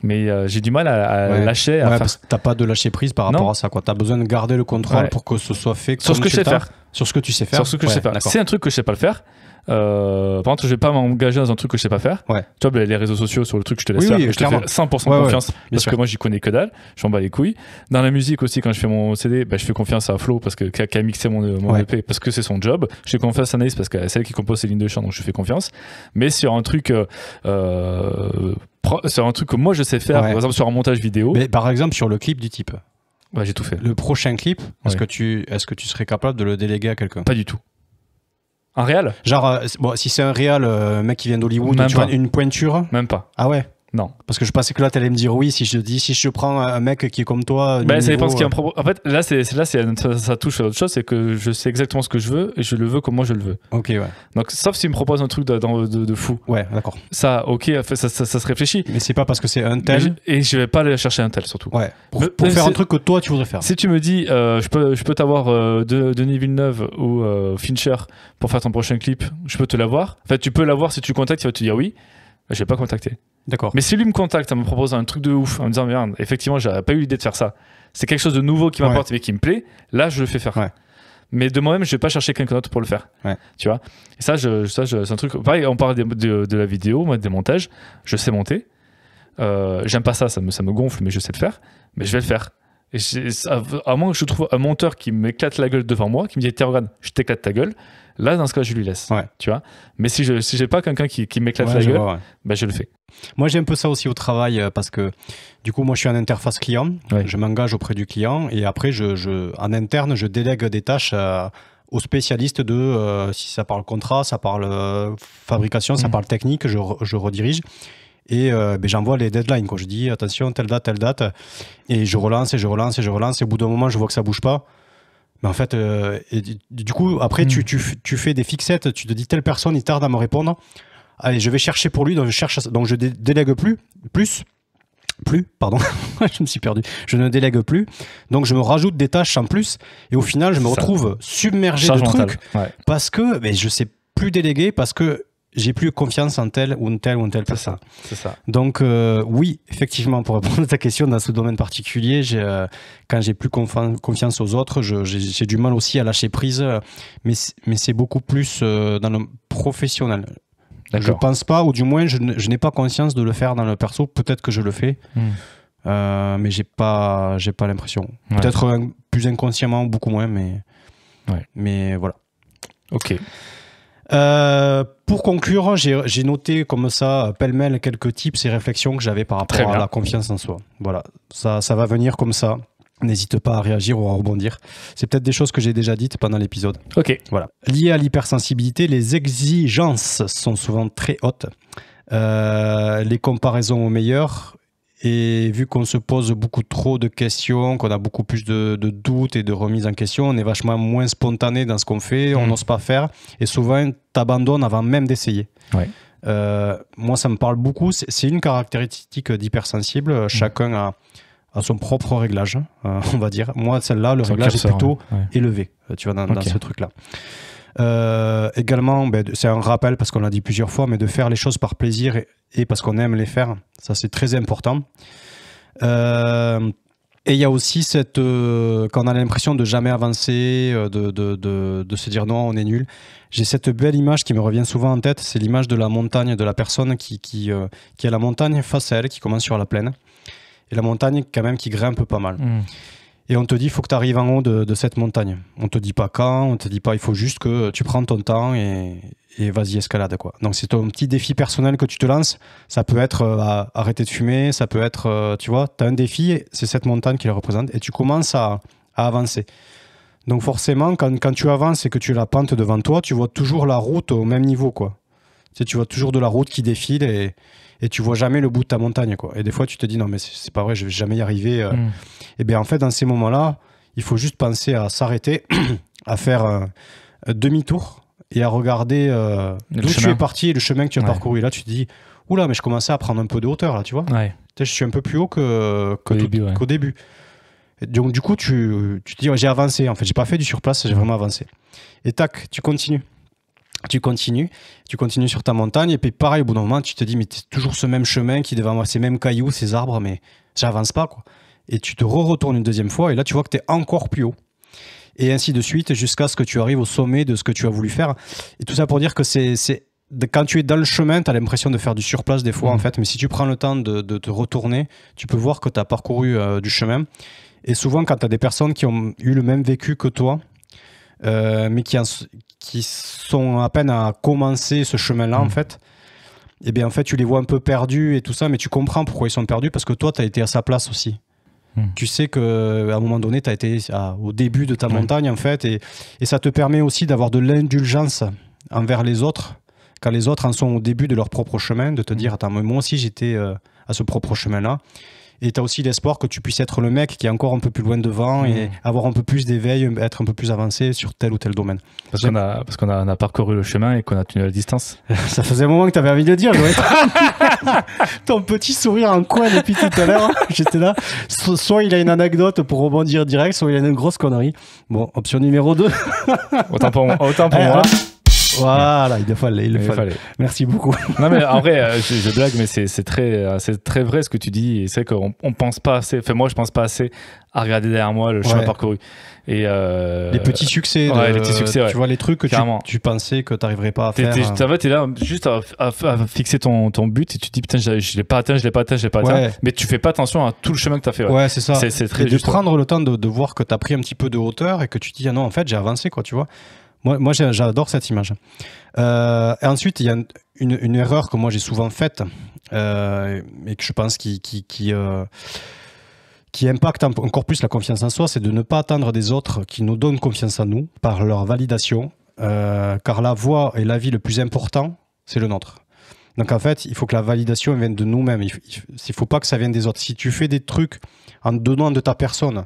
Mais j'ai du mal à lâcher. Parce que t'as pas de lâcher prise par rapport à ça. T'as besoin de garder le contrôle pour que ce soit fait sur ce que je sais faire. Sur ce que tu sais faire. Sur ce que je sais faire. C'est un truc que je sais pas le faire. Par contre, je vais pas m'engager dans un truc que je sais pas faire. Tu vois, les réseaux sociaux, sur le truc, je te laisse faire. Je te fais 100% confiance parce que moi, j'y connais que dalle. J'en bats les couilles. Dans la musique aussi, quand je fais mon CD, je fais confiance à Flo parce que qui a mixé mon EP parce que c'est son job. Je fais confiance à Anaïs parce que c'est elle qui compose ses lignes de chant, donc je fais confiance. Mais sur un truc que moi je sais faire, par exemple sur un montage vidéo. Mais par exemple sur le clip du type. Ouais, j'ai tout fait. Le prochain clip, est-ce que tu serais capable de le déléguer à quelqu'un? Pas du tout. Un réal? Genre, si c'est un réal, mec qui vient d'Hollywood, tu vois, une pointure? Même pas. Ah ouais? Non. Parce que je pensais que là, tu allais me dire oui, si je prends un mec qui est comme toi. Ça dépend ce qu'il y a en fait, là, ça touche à autre chose, c'est que je sais exactement ce que je veux et je le veux comme moi je le veux. Ok, ouais. Donc, sauf s'il me propose un truc de fou. Ouais, d'accord. Ça, ok, ça se réfléchit. Mais c'est pas parce que c'est un tel. Et je vais pas aller chercher un tel, surtout. Ouais. Pour faire un truc que toi, tu voudrais faire. Si tu me dis, je peux t'avoir Denis Villeneuve ou Fincher pour faire ton prochain clip, je peux te l'avoir. En fait, tu peux l'avoir si tu contactes, il va te dire oui. Je vais pas contacter. D'accord. Mais si lui me contacte en me proposant un truc de ouf, en me disant merde, effectivement, j'avais pas eu l'idée de faire ça, c'est quelque chose de nouveau qui m'apporte mais qui me plaît, là je le fais faire. Mais de moi-même, je vais pas chercher quelqu'un d'autre pour le faire. Tu vois. Et ça, c'est un truc. Pareil, on parle de la vidéo, moi, des montages. Je sais monter. J'aime pas ça me gonfle, mais je sais le faire. Mais je vais le faire. Et à moins que je trouve un monteur qui m'éclate la gueule devant moi, qui me dit tiens, regarde, je t'éclate ta gueule. Là, dans ce cas, je lui laisse. Tu vois. Mais si j'ai pas quelqu'un qui m'éclate la gueule, je le fais. Moi, j'ai un peu ça aussi au travail parce que du coup, moi, je suis en interface client. Je m'engage auprès du client et après, en interne, je délègue des tâches aux spécialistes si ça parle contrat, ça parle fabrication, ça parle technique, je redirige. Et j'envoie les deadlines. Je dis attention, telle date. Et je relance. Et au bout d'un moment, je vois que ça bouge pas. Mais en fait, du coup, après, tu fais des fixettes. Tu te dis telle personne, il tarde à me répondre. Allez, je vais chercher pour lui. Donc je délègue plus, pardon. Je me suis perdu. Je ne délègue plus. Donc je me rajoute des tâches en plus. Et au final, je me retrouve submergé de trucs. Parce que je sais plus déléguer parce que j'ai plus confiance en telle ou telle personne. C'est ça. Donc oui, effectivement, pour répondre à ta question, dans ce domaine particulier, quand j'ai plus confiance aux autres, j'ai du mal aussi à lâcher prise, mais c'est beaucoup plus dans le professionnel. Je pense pas, ou du moins je n'ai pas conscience de le faire dans le perso. Peut-être que je le fais, mais j'ai pas l'impression. Peut-être plus inconsciemment, beaucoup moins, mais voilà. Ok. Pour conclure, j'ai noté comme ça, pêle-mêle, quelques tips et réflexions que j'avais par rapport à la confiance en soi. Voilà, ça va venir comme ça. N'hésite pas à réagir ou à rebondir. C'est peut-être des choses que j'ai déjà dites pendant l'épisode. Ok. Voilà. Lié à l'hypersensibilité, les exigences sont souvent très hautes. Les comparaisons au meilleur. Et vu qu'on se pose beaucoup trop de questions, qu'on a beaucoup plus de doutes et de remises en question, on est vachement moins spontané dans ce qu'on fait, on n'ose pas faire. Et souvent, t'abandonnes avant même d'essayer. Moi, ça me parle beaucoup. C'est une caractéristique d'hypersensible. Chacun a son propre réglage, on va dire. Moi, celle-là, le réglage est plutôt élevé, tu vois, dans ce truc-là. Également, c'est un rappel, parce qu'on l'a dit plusieurs fois, mais de faire les choses par plaisir et parce qu'on aime les faire, ça c'est très important. Et il y a aussi quand on a l'impression de jamais avancer, de se dire non, on est nul. J'ai cette belle image qui me revient souvent en tête, c'est l'image de la montagne, de la personne qui a la montagne face à elle, qui commence sur la plaine. Et la montagne, quand même, qui grimpe pas mal. Et on te dit, il faut que tu arrives en haut de cette montagne. On te dit pas quand, on te dit pas, il faut juste que tu prends ton temps et vas-y, escalade, quoi. Donc c'est ton petit défi personnel que tu te lances. Ça peut être arrêter de fumer, ça peut être, tu vois, tu as un défi, c'est cette montagne qui le représente, et tu commences à avancer. Donc forcément, quand tu avances et que tu as la pente devant toi, tu vois toujours la route au même niveau, quoi. sais, tu vois toujours de la route qui défile et tu vois jamais le bout de ta montagne, quoi. Et des fois, tu te dis, non, mais c'est pas vrai, je vais jamais y arriver. Et bien, en fait, dans ces moments-là, il faut juste penser à s'arrêter, à faire un demi-tour et à regarder d'où tu es parti et le chemin que tu as parcouru. Et là, tu te dis, oula, mais je commençais à prendre un peu de hauteur, là, tu vois. Je suis un peu plus haut qu'au début. Et donc, du coup, tu te dis, j'ai avancé. En fait, j'ai pas fait du surplace, j'ai vraiment avancé. Et tac, tu continues sur ta montagne. Et puis, pareil, au bout d'un moment, tu te dis, mais c'est toujours ce même chemin qui devant moi, ces mêmes cailloux, ces arbres, mais j'avance pas, quoi. Et tu te retournes une deuxième fois, et là, tu vois que tu es encore plus haut. Et ainsi de suite, jusqu'à ce que tu arrives au sommet de ce que tu as voulu faire. Et tout ça pour dire que quand tu es dans le chemin, tu as l'impression de faire du surplace des fois, en fait. Mais si tu prends le temps de te retourner, tu peux voir que tu as parcouru du chemin. Et souvent, quand tu as des personnes qui ont eu le même vécu que toi, mais qui sont à peine à commencer ce chemin-là, en fait, et bien en fait, tu les vois un peu perdus et tout ça, mais tu comprends pourquoi ils sont perdus, parce que toi, tu as été à sa place aussi. Tu sais qu'à un moment donné, tu as été au début de ta montagne, en fait, et ça te permet aussi d'avoir de l'indulgence envers les autres, quand les autres en sont au début de leur propre chemin, de te dire, attends, moi aussi, j'étais à ce propre chemin-là. Et tu as aussi l'espoir que tu puisses être le mec qui est encore un peu plus loin devant et avoir un peu plus d'éveil, être un peu plus avancé sur tel ou tel domaine. Parce qu'on a parcouru le chemin et qu'on a tenu la distance. Ça faisait un moment que tu avais envie de le dire, ton petit sourire en coin depuis tout à l'heure. J'étais là. Soit il a une anecdote pour rebondir direct, soit il a une grosse connerie. Bon, option numéro 2. Autant pour moi. Voilà, il le fallait. Merci beaucoup. Non, mais en vrai, je blague, mais c'est très vrai ce que tu dis. Et c'est vrai qu'on pense pas assez. Enfin, moi, je pense pas assez à regarder derrière moi le chemin parcouru. Et les petits succès. Les petits succès, tu vois, les trucs que tu pensais que tu n'arriverais pas à faire. En fait, tu es là juste à fixer ton but et tu te dis, putain, je l'ai pas atteint. Mais tu fais pas attention à tout le chemin que tu as fait. Ouais, c'est ça. C'est très juste. De prendre le temps de voir que tu as pris un petit peu de hauteur et que tu te dis, ah non, en fait, j'ai avancé, quoi, tu vois. Moi j'adore cette image. Et ensuite, il y a une erreur que moi j'ai souvent faite et que je pense qui impacte encore plus la confiance en soi, c'est de ne pas attendre des autres qui nous donnent confiance en nous par leur validation, car la voie et l'avis le plus important, c'est le nôtre. Donc en fait, il faut que la validation vienne de nous-mêmes. Il ne faut pas que ça vienne des autres. Si tu fais des trucs en donnant de ta personne,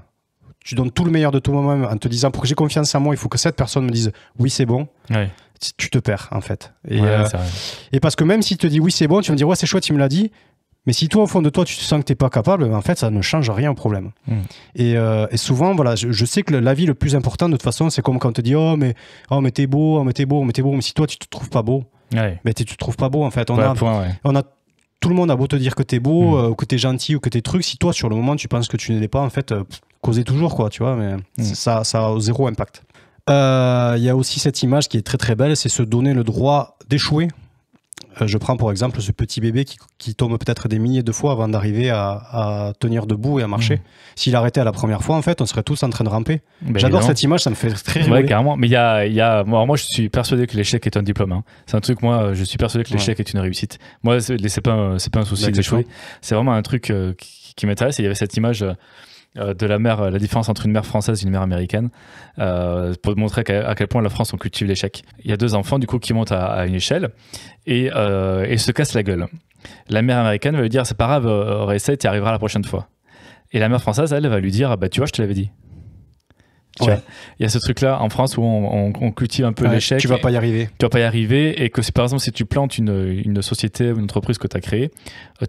tu donnes tout le meilleur de toi-même en te disant, pour que j'ai confiance en moi, il faut que cette personne me dise oui, c'est bon. Ouais. Tu te perds, en fait. Et parce que même s'il te dit oui, c'est bon, tu vas me dire ouais, c'est chouette, il me l'a dit. Mais si toi, au fond de toi, tu te sens que tu n'es pas capable, en fait, ça ne change rien au problème. Et souvent, voilà, je sais que l'avis le plus important, de toute façon, c'est comme quand on te dit oh, mais t'es beau, mais si toi, tu te trouves pas beau, mais tu te trouves pas beau, en fait. Tout le monde a beau te dire que t'es beau, ou que t'es gentil, ou que t'es truc. Si toi, sur le moment, tu penses que tu ne l'es pas, en fait, causer toujours, quoi, tu vois, mais ça a zéro impact. Il y a aussi cette image qui est très très belle, c'est se donner le droit d'échouer. Je prends pour exemple ce petit bébé qui tombe peut-être des milliers de fois avant d'arriver à tenir debout et à marcher. S'il arrêtait à la première fois, en fait, on serait tous en train de ramper. J'adore cette image, ça me fait très rigoler. Ouais, carrément. Mais moi, je suis persuadé que l'échec est un diplôme. Hein. C'est un truc, moi, je suis persuadé que l'échec est une réussite. Moi, c'est pas un souci d'échouer. C'est vraiment un truc qui m'intéresse. Et il y avait cette image de la mer, la différence entre une mer française et une mer américaine, pour montrer à quel point la France, on cultive l'échec. Il y a deux enfants, du coup, qui montent à une échelle et se cassent la gueule. La mère américaine va lui dire, c'est pas grave, réessaye, tu y arriveras la prochaine fois. Et la mère française, elle va lui dire, bah tu vois, je te l'avais dit. Il y a ce truc-là en France où on cultive un peu l'échec. Tu vas pas y arriver. Tu vas pas y arriver, et que par exemple, si tu plantes une société ou une entreprise que tu as créée,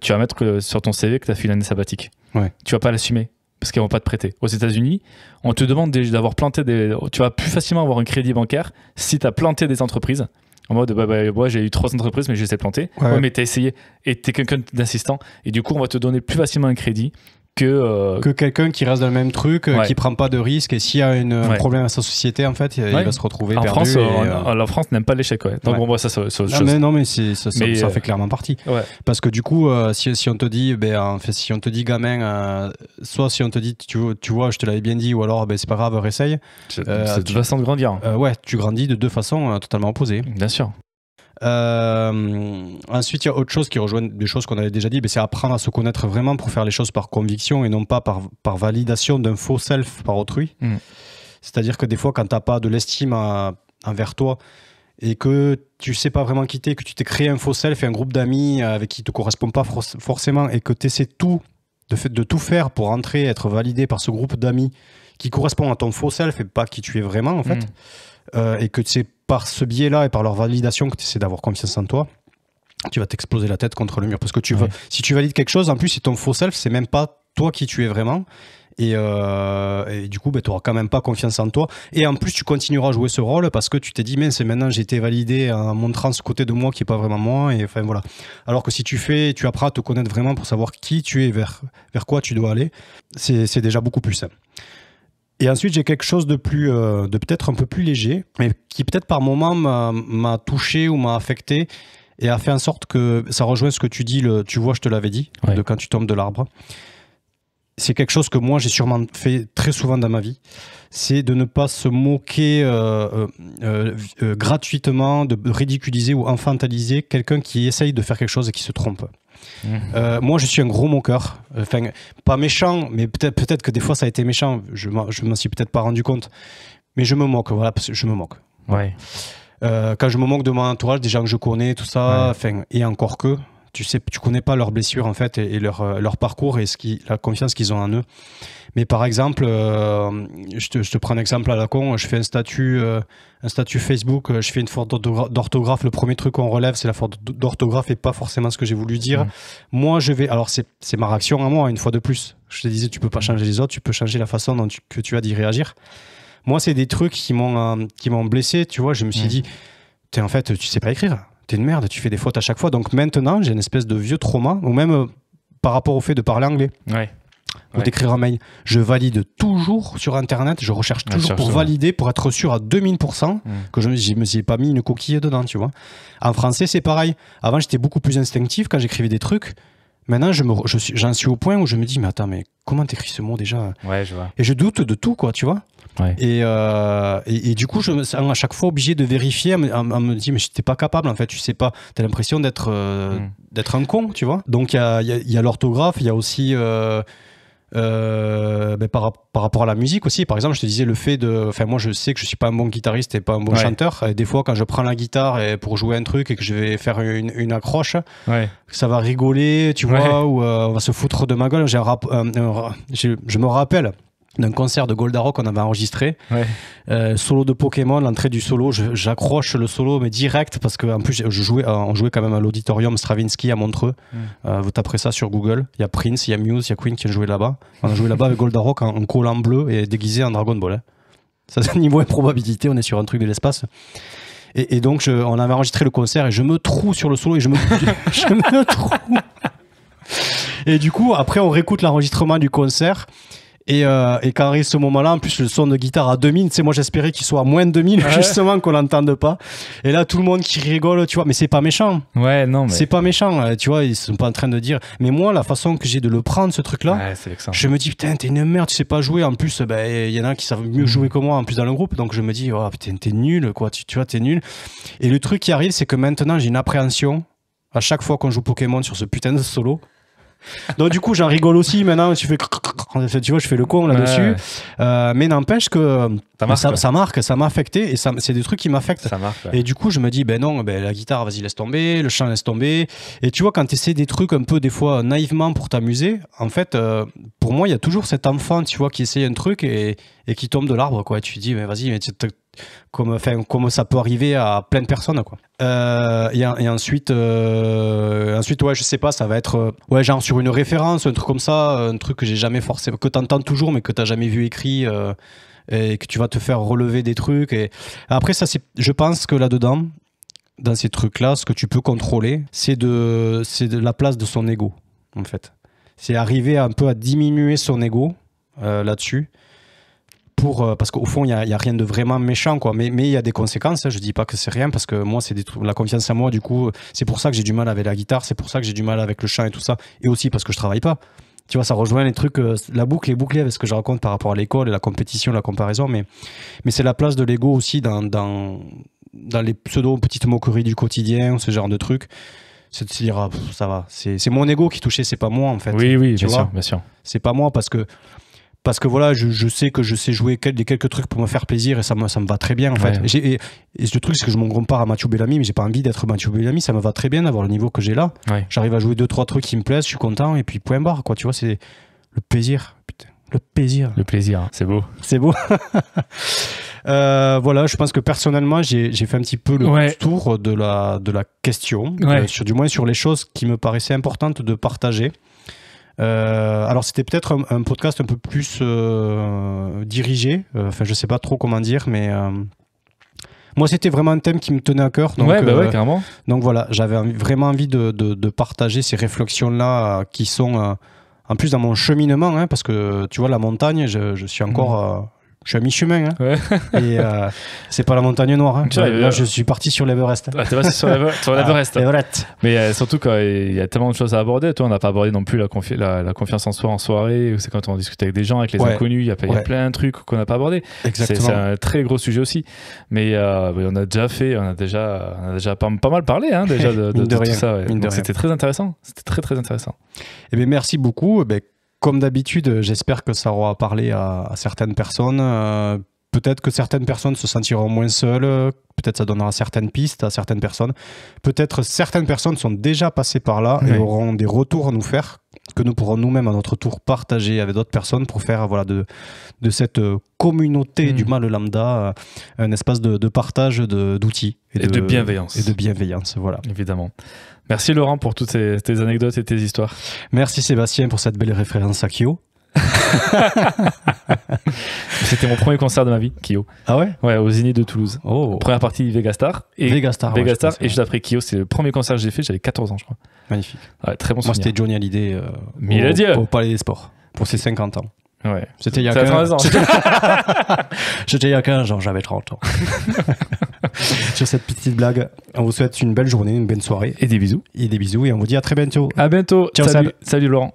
tu vas mettre sur ton CV que tu as fait une année sabbatique. Tu vas pas l'assumer, parce qu'ils vont pas te prêter. Aux États-Unis, on te demande d'avoir planté tu vas plus facilement avoir un crédit bancaire si tu as planté des entreprises. En mode, moi j'ai eu 3 entreprises, mais je les ai plantées. Mais tu as essayé et tu es quelqu'un d'assistant. Et du coup, on va te donner plus facilement un crédit que quelqu'un qui reste dans le même truc, qui prend pas de risque. Et s'il y a un problème à sa société, en fait, il va se retrouver perdu. France, la France n'aime pas l'échec. Donc bon, ça, c'est autre chose. Non, mais ça fait clairement partie. Parce que du coup, si on te dit, si on te dit gamin, soit si on te dit, tu vois, je te l'avais bien dit, ou alors c'est pas grave, réessaye. C'est une façon de grandir. Tu grandis de 2 façons totalement opposées. Bien sûr. Ensuite, il y a autre chose qui rejoint des choses qu'on avait déjà dit, c'est apprendre à se connaître vraiment pour faire les choses par conviction et non pas par validation d'un faux self par autrui. C'est-à-dire que des fois, quand tu n'as pas de l'estime envers toi et que tu sais pas vraiment qui t'es, que tu t'es créé un faux self et un groupe d'amis avec qui te correspond pas forcément et que tu essaies de tout faire pour entrer, être validé par ce groupe d'amis qui correspond à ton faux self et pas qui tu es vraiment en fait, et que c'est par ce biais-là et par leur validation que tu essaies d'avoir confiance en toi, tu vas t'exploser la tête contre le mur. Parce que si tu valides quelque chose, en plus, c'est ton faux self, c'est même pas toi qui tu es vraiment. Et du coup, tu n'auras quand même pas confiance en toi. Et en plus, tu continueras à jouer ce rôle parce que tu t'es dit, mais c'est maintenant j'ai été validé en montrant ce côté de moi qui n'est pas vraiment moi. Et enfin voilà. Alors que si tu apprends à te connaître vraiment pour savoir qui tu es, vers quoi tu dois aller, c'est déjà beaucoup plus simple. Et ensuite, j'ai quelque chose de peut-être un peu plus léger, mais qui peut-être par moment m'a touché ou m'a affecté et a fait en sorte que ça rejoint ce que tu dis, tu vois, je te l'avais dit, de quand tu tombes de l'arbre. C'est quelque chose que moi j'ai sûrement fait très souvent dans ma vie, c'est de ne pas se moquer gratuitement, de ridiculiser ou infantiliser quelqu'un qui essaye de faire quelque chose et qui se trompe. Moi je suis un gros moqueur, enfin pas méchant, mais peut-être que des fois ça a été méchant, je m'en suis peut-être pas rendu compte, mais je me moque, voilà, parce que je me moque. Ouais. Quand je me moque de mon entourage, des gens que je connais, tout ça, et encore que tu connais pas leurs blessures en fait et leur parcours et la confiance qu'ils ont en eux. Mais par exemple, je te prends un exemple à la con, je fais un statut Facebook, je fais une faute d'orthographe, le premier truc qu'on relève c'est la faute d'orthographe et pas forcément ce que j'ai voulu dire. Moi alors c'est ma réaction à moi une fois de plus. Je te disais tu peux pas changer les autres, tu peux changer la façon que tu as d'y réagir. Moi c'est des trucs qui m'ont blessé, tu vois, je me suis dit en fait tu sais pas écrire. T'es une merde, tu fais des fautes à chaque fois. Donc maintenant, j'ai une espèce de vieux trauma, ou même par rapport au fait de parler anglais. Ou d'écrire un mail. Je valide toujours sur Internet, je recherche toujours pour valider, pour être sûr à 2000% que je me suis pas mis une coquille dedans, tu vois. En français, c'est pareil. Avant, j'étais beaucoup plus instinctif quand j'écrivais des trucs. Maintenant, j'en suis au point où je me dis, mais attends, mais comment t'écris ce mot déjà ? Ouais, je vois. Et je doute de tout, quoi, tu vois. Et du coup, je me sens à chaque fois obligé de vérifier, à me dire, mais j'étais pas capable, en fait, tu sais pas, t'as l'impression d'être un con, tu vois. Donc, il y a l'orthographe, il y a aussi, par rapport à la musique aussi, par exemple, je te disais le fait enfin, moi, je sais que je suis pas un bon guitariste et pas un bon chanteur. Et des fois, quand je prends la guitare pour jouer un truc et que je vais faire une accroche, ça va rigoler, tu vois, ou on va se foutre de ma gueule. Je me rappelle d'un concert de Goldarok qu'on avait enregistré, solo de Pokémon, l'entrée du solo, j'accroche le solo mais direct parce qu'en plus on jouait quand même à l'auditorium Stravinsky à Montreux. Vous taperez ça sur Google, il y a Prince, il y a Muse, il y a Queen qui ont joué là-bas. On a joué là-bas avec Goldarok en collant bleu et déguisé en Dragon Ball. Ça c'est niveau improbabilité, on est sur un truc de l'espace. Et donc on avait enregistré le concert et je me trouve sur le solo et je me trouve. Et du coup après on réécoute l'enregistrement du concert. Et quand arrive ce moment-là, en plus le son de guitare à 2000, tu sais, moi j'espérais qu'il soit à moins de 2000, justement, qu'on l'entende pas. Et là, tout le monde qui rigole, tu vois, mais c'est pas méchant. Ouais, non, mais. C'est pas méchant, tu vois, ils sont pas en train de dire. Mais moi, la façon que j'ai de le prendre, ce truc-là, je me dis, putain, t'es une merde, tu sais pas jouer. En plus, il y en a qui savent mieux jouer que moi, en plus, dans le groupe. Donc je me dis, oh, putain, t'es nul, quoi, tu vois, t'es nul. Et le truc qui arrive, c'est que maintenant, j'ai une appréhension à chaque fois qu'on joue Pokémon sur ce putain de solo. Donc du coup j'en rigole aussi maintenant, tu vois, je fais le con là-dessus, mais n'empêche que ça m'a affecté et c'est des trucs qui m'affectent. Et du coup je me dis non, la guitare vas-y laisse tomber, le chant laisse tomber. Et tu vois quand tu essaies des trucs un peu des fois naïvement pour t'amuser, en fait pour moi il y a toujours cet enfant, tu vois, qui essaye un truc et qui tombe de l'arbre, quoi. Tu te dis mais vas-y, mais comme ça peut arriver à plein de personnes, quoi. Et ensuite ouais, je sais pas, ça va être genre sur une référence, un truc comme ça, un truc que j'ai jamais forcément, que t'entends toujours mais que t'as jamais vu écrit, et que tu vas te faire relever des trucs. Et après ça, je pense que là-dedans, dans ces trucs-là, ce que tu peux contrôler, c'est de la place de son ego, en fait. C'est arriver un peu à diminuer son ego là-dessus. Parce qu'au fond, il n'y a rien de vraiment méchant, quoi. Mais il y a des conséquences, hein. Je ne dis pas que c'est rien, parce que moi, c'est la confiance en moi, du coup, c'est pour ça que j'ai du mal avec la guitare, c'est pour ça que j'ai du mal avec le chant et tout ça, et aussi parce que je ne travaille pas. Tu vois, ça rejoint les trucs, la boucle est bouclée avec ce que je raconte par rapport à l'école et la compétition, la comparaison, mais c'est la place de l'ego aussi dans les pseudo-petites moqueries du quotidien, ce genre de trucs. C'est de se dire, ça va, c'est mon ego qui touchait, c'est pas moi, en fait. Oui, bien sûr. C'est pas moi, parce que Parce que voilà, je sais que je sais jouer des quelques trucs pour me faire plaisir et ça me va très bien en fait. Et le truc, c'est que je m'en compare à Mathieu Bellamy, mais j'ai pas envie d'être Mathieu Bellamy, ça me va très bien d'avoir le niveau que j'ai là. J'arrive à jouer 2-3 trucs qui me plaisent, je suis content et puis point barre, quoi. Tu vois, c'est le plaisir. Putain, le plaisir. Le plaisir, c'est beau. C'est beau. Voilà, je pense que personnellement, j'ai fait un petit peu le tour de la question, du moins sur les choses qui me paraissaient importantes de partager. Alors c'était peut-être un podcast un peu plus dirigé, enfin je sais pas trop comment dire, mais moi c'était vraiment un thème qui me tenait à cœur. Donc, carrément. Donc voilà, j'avais vraiment envie de partager ces réflexions-là qui sont en plus dans mon cheminement, hein, parce que tu vois la montagne, je suis encore... je suis à mi-chemin, hein. Et c'est pas la montagne noire. Hein. Là, je suis parti sur l'Everest. Ah, t'es passé sur l'Everest. Mais surtout, quand il y a tellement de choses à aborder. Toi, on n'a pas abordé non plus la confiance en soi en soirée. C'est quand on discute avec des gens, avec les inconnus. Il y a plein de trucs qu'on n'a pas abordé. Exactement. C'est un très gros sujet aussi. Mais on a déjà pas mal parlé hein, déjà de tout ça. Donc, c'était très intéressant. C'était très, très intéressant. Eh bien, merci beaucoup. Comme d'habitude, j'espère que ça aura parlé à certaines personnes. Peut-être que certaines personnes se sentiront moins seules. Peut-être ça donnera certaines pistes à certaines personnes. Peut-être certaines personnes sont déjà passées par là et auront des retours à nous faire que nous pourrons nous-mêmes à notre tour partager avec d'autres personnes pour faire de cette communauté du mal lambda un espace de partage d'outils. Et de bienveillance. Et de bienveillance, voilà. Évidemment. Merci Laurent pour toutes tes anecdotes et tes histoires. Merci Sébastien pour cette belle référence à Kyo. C'était mon premier concert de ma vie, Kyo. Ah ouais? Ouais, au Zénith de Toulouse. Première partie Vegastar. Vegastar, et juste après Kyo, c'est le premier concert que j'ai fait, j'avais 14 ans je crois. Magnifique. Ouais, très bon souvenir. Moi c'était Johnny Hallyday au Palais des Sports pour ses 50 ans. Ouais. C'était il y a 15 ans. C'était il y a 15 ans, j'avais 30 ans. Sur cette petite blague, on vous souhaite une belle journée, une belle soirée. Et des bisous. Et on vous dit à très bientôt. À bientôt. Ciao, salut Laurent.